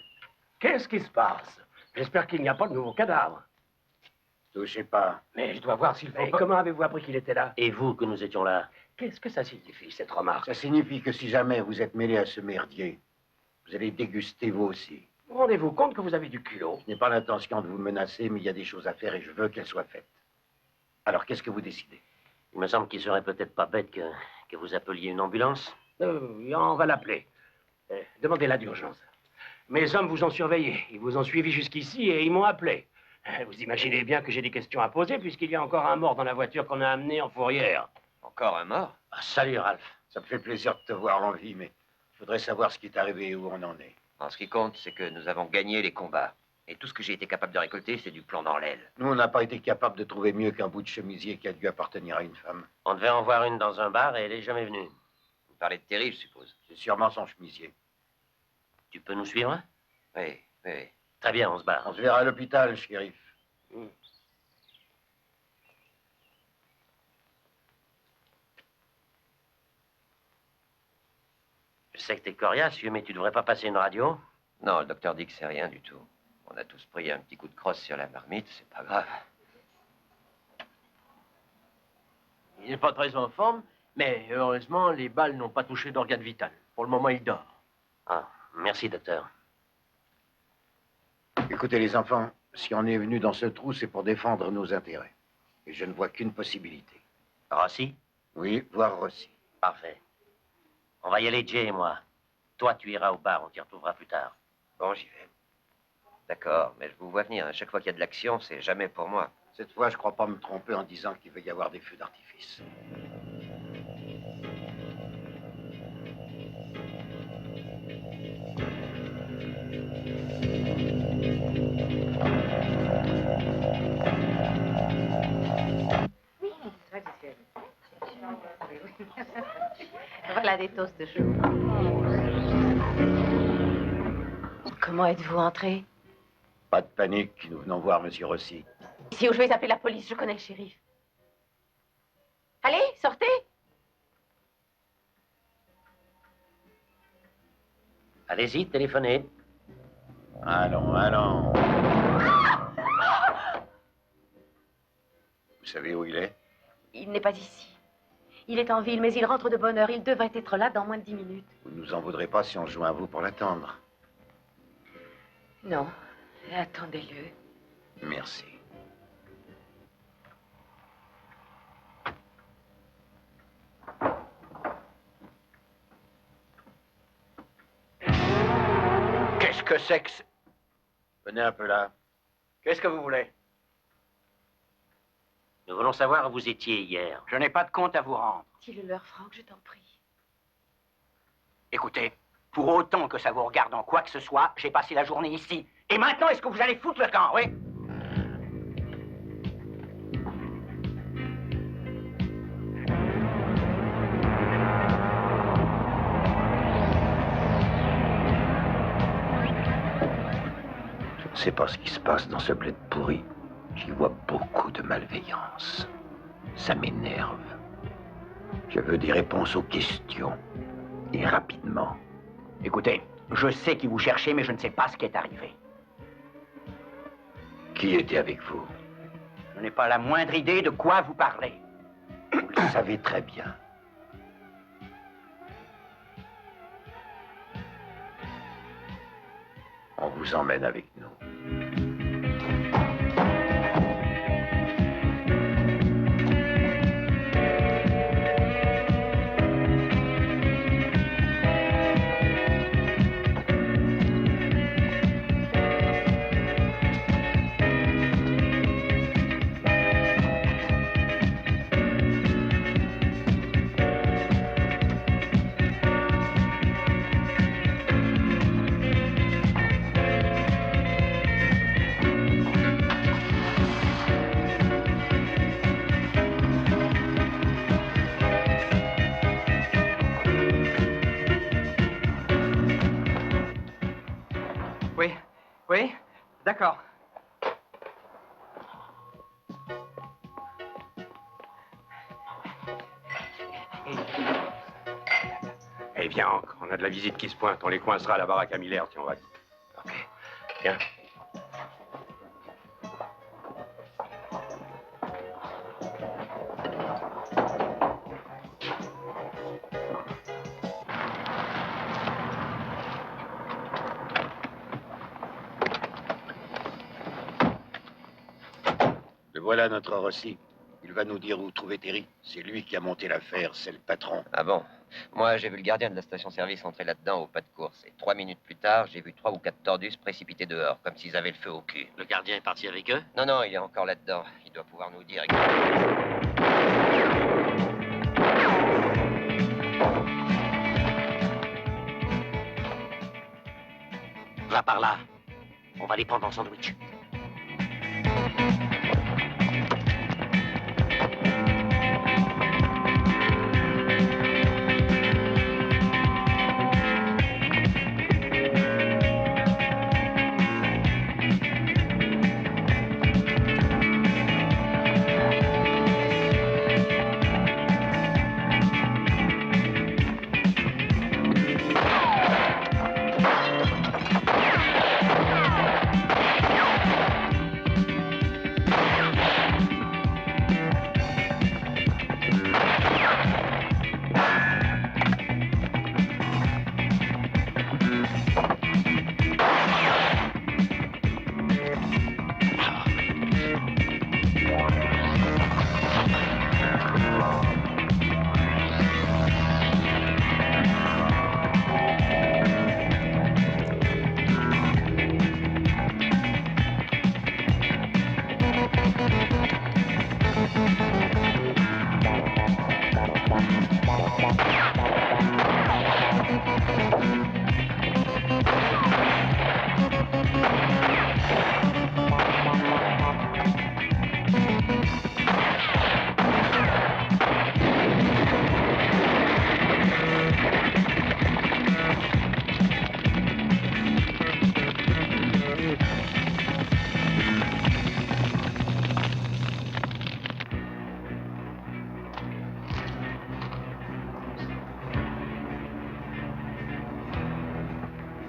Speaker 16: Qu'est-ce qui se passe? J'espère qu'il n'y a pas de nouveau cadavre.
Speaker 15: Touchez pas.
Speaker 16: Mais je dois voir s'il faut... Et comment avez-vous appris qu'il était là?
Speaker 13: Et vous, que nous étions là?
Speaker 16: Qu'est-ce que ça signifie, cette remarque?
Speaker 15: Ça signifie que si jamais vous êtes mêlé à ce merdier, vous allez déguster vous aussi.
Speaker 16: Rendez-vous compte que vous avez du culot?
Speaker 15: Je n'ai pas l'intention de vous menacer, mais il y a des choses à faire et je veux qu'elles soient faites. Alors, qu'est-ce que vous décidez?
Speaker 13: Il me semble qu'il serait peut-être pas bête que vous appeliez une ambulance.
Speaker 16: On va l'appeler. Demandez-la d'urgence. Mes hommes vous ont surveillé. Ils vous ont suivi jusqu'ici et ils m'ont appelé. Vous imaginez bien que j'ai des questions à poser, puisqu'il y a encore un mort dans la voiture qu'on a amenée en fourrière.
Speaker 3: Encore un mort?
Speaker 16: Ah, salut, Ralph.
Speaker 15: Ça me fait plaisir de te voir en vie, mais je voudrais savoir ce qui est arrivé et où on en est.
Speaker 3: En ce qui compte, c'est que nous avons gagné les combats. Et tout ce que j'ai été capable de récolter, c'est du plomb dans l'aile.
Speaker 15: Nous, on n'a pas été capable de trouver mieux qu'un bout de chemisier qui a dû appartenir à une femme.
Speaker 13: On devait en voir une dans un bar et elle est jamais venue.
Speaker 3: Vous parlez de Terry, je suppose.
Speaker 15: C'est sûrement son chemisier.
Speaker 13: Tu peux nous suivre?
Speaker 3: Oui, oui.
Speaker 13: Très bien, on se barre.
Speaker 15: On se verra à l'hôpital, shérif.
Speaker 13: Je sais que t'es coriace, mais tu devrais pas passer une radio?
Speaker 3: Non, le docteur dit que c'est rien du tout. On a tous pris un petit coup de crosse sur la marmite, c'est pas grave.
Speaker 16: Il n'est pas très en forme, mais heureusement, les balles n'ont pas touché d'organe vital. Pour le moment, il dort.
Speaker 13: Ah, merci, docteur.
Speaker 15: Écoutez, les enfants, si on est venu dans ce trou, c'est pour défendre nos intérêts. Et je ne vois qu'une possibilité.
Speaker 13: Rossi?
Speaker 15: Oui, voir Rossi.
Speaker 13: Parfait. On va y aller, Jay et moi. Toi, tu iras au bar, on t'y retrouvera plus tard.
Speaker 3: Bon, j'y vais. D'accord, mais je vous vois venir. À chaque fois qu'il y a de l'action, c'est jamais pour moi.
Speaker 15: Cette fois, je crois pas me tromper en disant qu'il va y avoir des feux d'artifice.
Speaker 7: Voilà des toasts chauds. Comment êtes-vous entré?
Speaker 15: Pas de panique, nous venons voir Monsieur Rossi.
Speaker 7: Ici où je vais appeler la police, je connais le shérif. Allez, sortez!
Speaker 13: Allez-y, téléphonez.
Speaker 15: Allons, allons. Vous savez où il est?
Speaker 7: Il n'est pas ici. Il est en ville, mais il rentre de bonne heure. Il devrait être là dans moins de 10 minutes.
Speaker 15: Vous ne nous en voudrez pas si on joue à vous pour l'attendre.
Speaker 7: Non, attendez-le.
Speaker 15: Merci.
Speaker 11: Qu'est-ce que c'est que...
Speaker 15: Venez un peu là.
Speaker 11: Qu'est-ce que vous voulez?
Speaker 13: Nous voulons savoir où vous étiez hier.
Speaker 11: Je n'ai pas de compte à vous rendre.
Speaker 7: Dis-le-leur, Franck, je t'en prie.
Speaker 11: Écoutez, pour autant que ça vous regarde en quoi que ce soit, j'ai passé la journée ici. Et maintenant, est-ce que vous allez foutre le camp, oui?
Speaker 15: Je ne sais pas ce qui se passe dans ce bled pourri. J'y vois beaucoup de malveillance. Ça m'énerve. Je veux des réponses aux questions. Et rapidement.
Speaker 11: Écoutez, je sais qui vous cherchez, mais je ne sais pas ce qui est arrivé.
Speaker 15: Qui était avec vous?
Speaker 11: Je n'ai pas la moindre idée de quoi vous parlez.
Speaker 15: Vous le savez très bien. On vous emmène avec nous.
Speaker 14: Oui, d'accord.
Speaker 5: Eh viens, Hank, on a de la visite qui se pointe. On les coincera à la baraque à Miller si on va vite. Ok. Viens.
Speaker 15: Le voilà, notre Rossi. Il va nous dire où trouver Terry. C'est lui qui a monté l'affaire, c'est le patron.
Speaker 3: Ah bon? Moi, j'ai vu le gardien de la station-service entrer là-dedans au pas de course. Et 3 minutes plus tard, j'ai vu 3 ou 4 tordus se précipiter dehors, comme s'ils avaient le feu au cul.
Speaker 13: Le gardien est parti avec eux?
Speaker 3: Non, non, il est encore là-dedans. Il doit pouvoir nous dire...
Speaker 13: Va par là. On va les prendre en sandwich.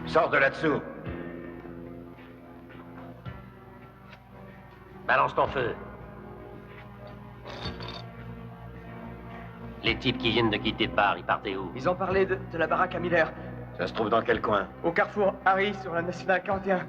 Speaker 15: Sors de là-dessous.
Speaker 13: Balance ton feu. Les types qui viennent de quitter le bar, ils partaient où?
Speaker 8: Ils ont parlé de la baraque à Miller.
Speaker 15: Ça se trouve dans quel coin?
Speaker 8: Au carrefour Harry, sur la nationale 41.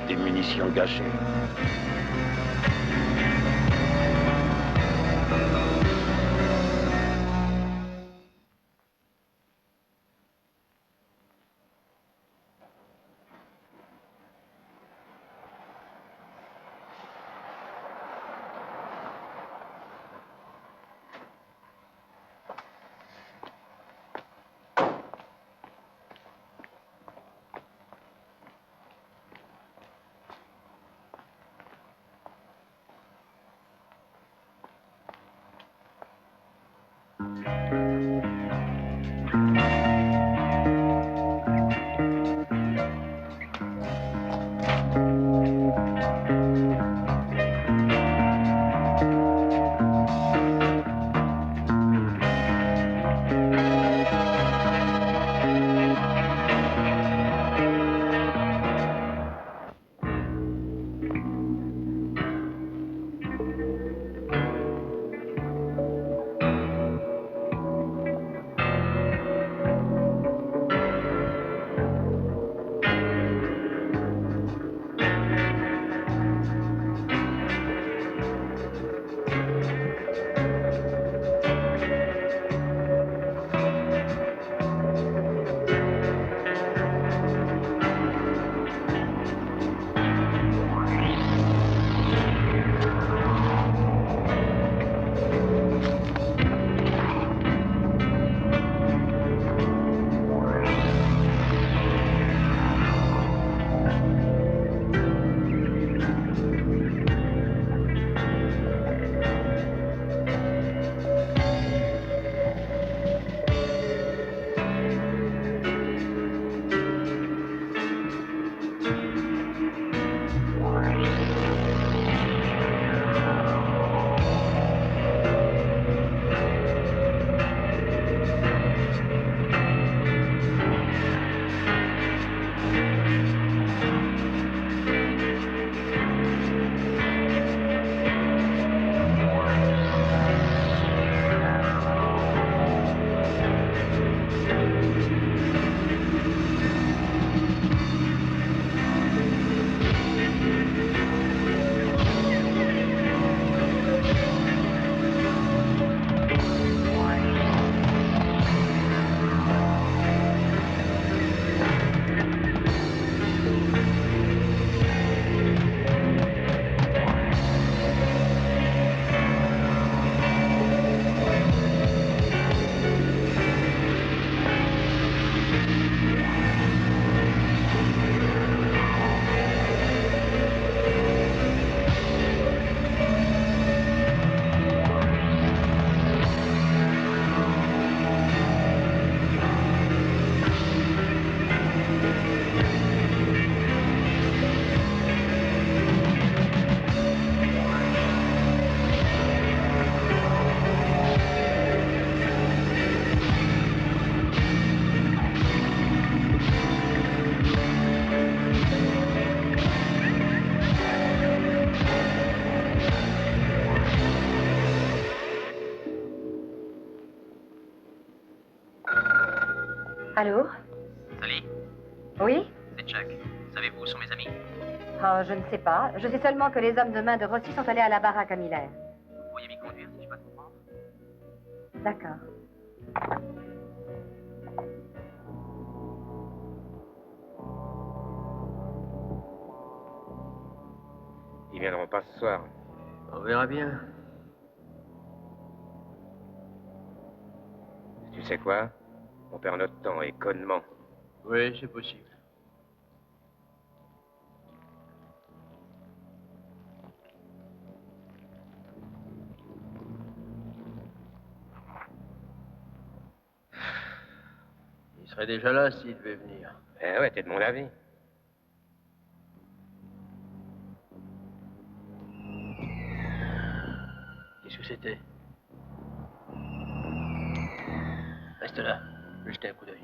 Speaker 15: Des munitions gâchées.
Speaker 7: Allô?
Speaker 11: Sally,
Speaker 7: Oui?
Speaker 11: c'est Chuck. Savez-vous où sont mes amis?
Speaker 7: Oh, je ne sais pas. Je sais seulement que les hommes de main de Rossi sont allés à la baraque à Miller.
Speaker 11: Vous pourriez m'y conduire si je passe comprendre?
Speaker 7: D'accord.
Speaker 5: Ils viendront pas ce soir.
Speaker 3: On verra bien.
Speaker 5: Tu sais quoi? On perd notre temps et connement.
Speaker 11: Oui, c'est possible.
Speaker 3: Il serait déjà là s'il devait venir.
Speaker 5: Eh ouais, t'es de mon avis.
Speaker 3: Qu'est-ce que c'était? Reste là, je vais jeter un coup d'œil.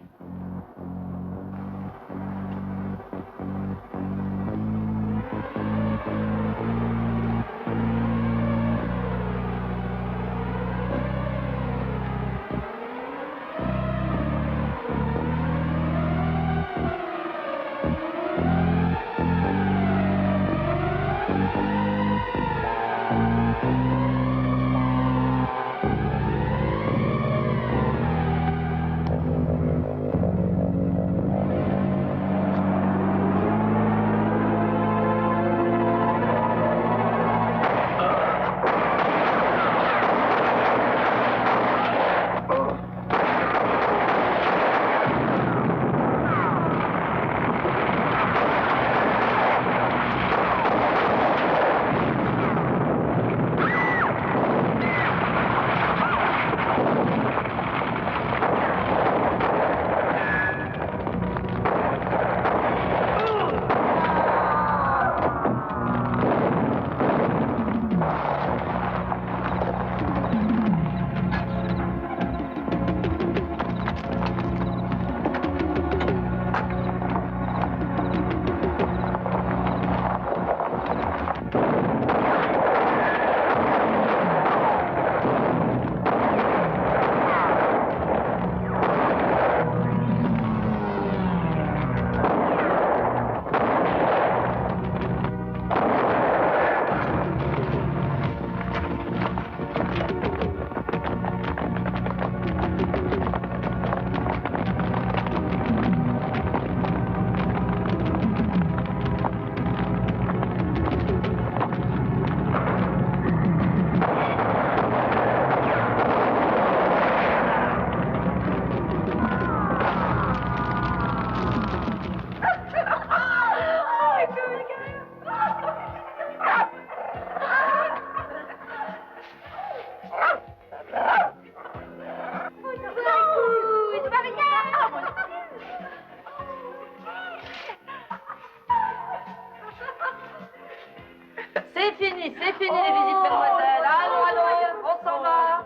Speaker 17: C'est fini les visites, mademoiselle. Allons, on s'en va.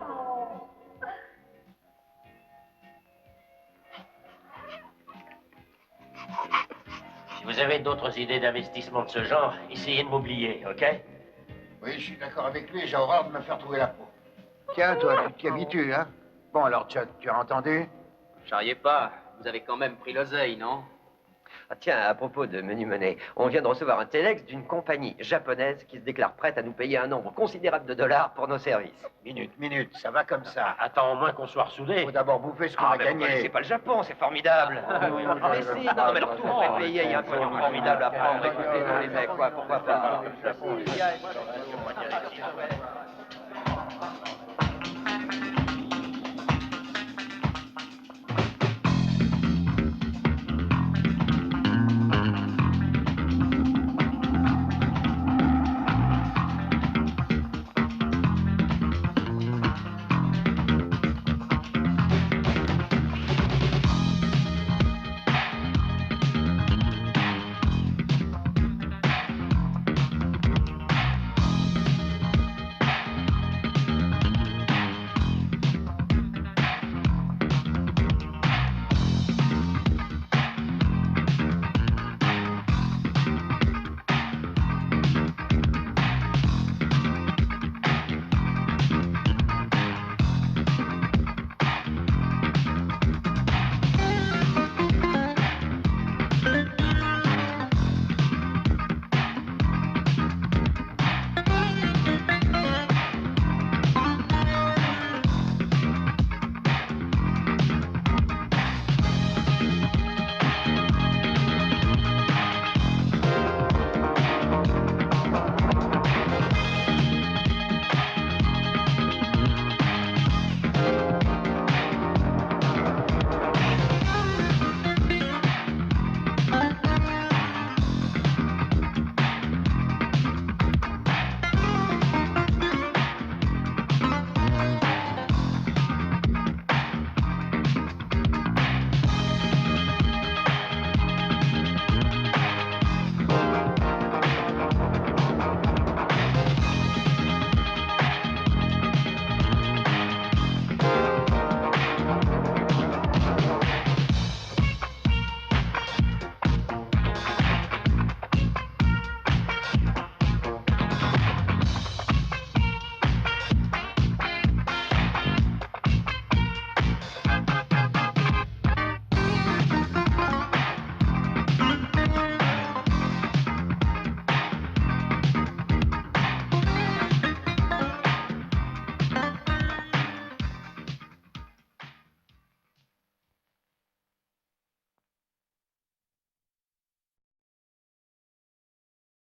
Speaker 13: Si vous avez d'autres idées d'investissement de ce genre, essayez de m'oublier, OK?
Speaker 15: Oui, je suis d'accord avec lui, j'ai horreur de me faire trouver la peau. Tiens, toi, tu t'y habitues, hein? Bon, alors, Chuck, tu as entendu?
Speaker 11: Charriez pas, vous avez quand même pris l'oseille, non?
Speaker 3: Ah tiens, à propos de menu monnaie, on vient de recevoir un téléx d'une compagnie japonaise qui se déclare prête à nous payer un nombre considérable de dollars pour nos services.
Speaker 15: Minute, ça va comme ça.
Speaker 13: Attends au moins qu'on soit ressoudés.
Speaker 15: Faut d'abord bouffer ce qu'on a
Speaker 3: mais
Speaker 15: gagné.
Speaker 3: c'est pas le Japon, c'est formidable. Mais si, non, mais alors tout le monde est payé, il y a un pognon formidable à prendre. Écoutez, non, les mecs, quoi, pourquoi pas.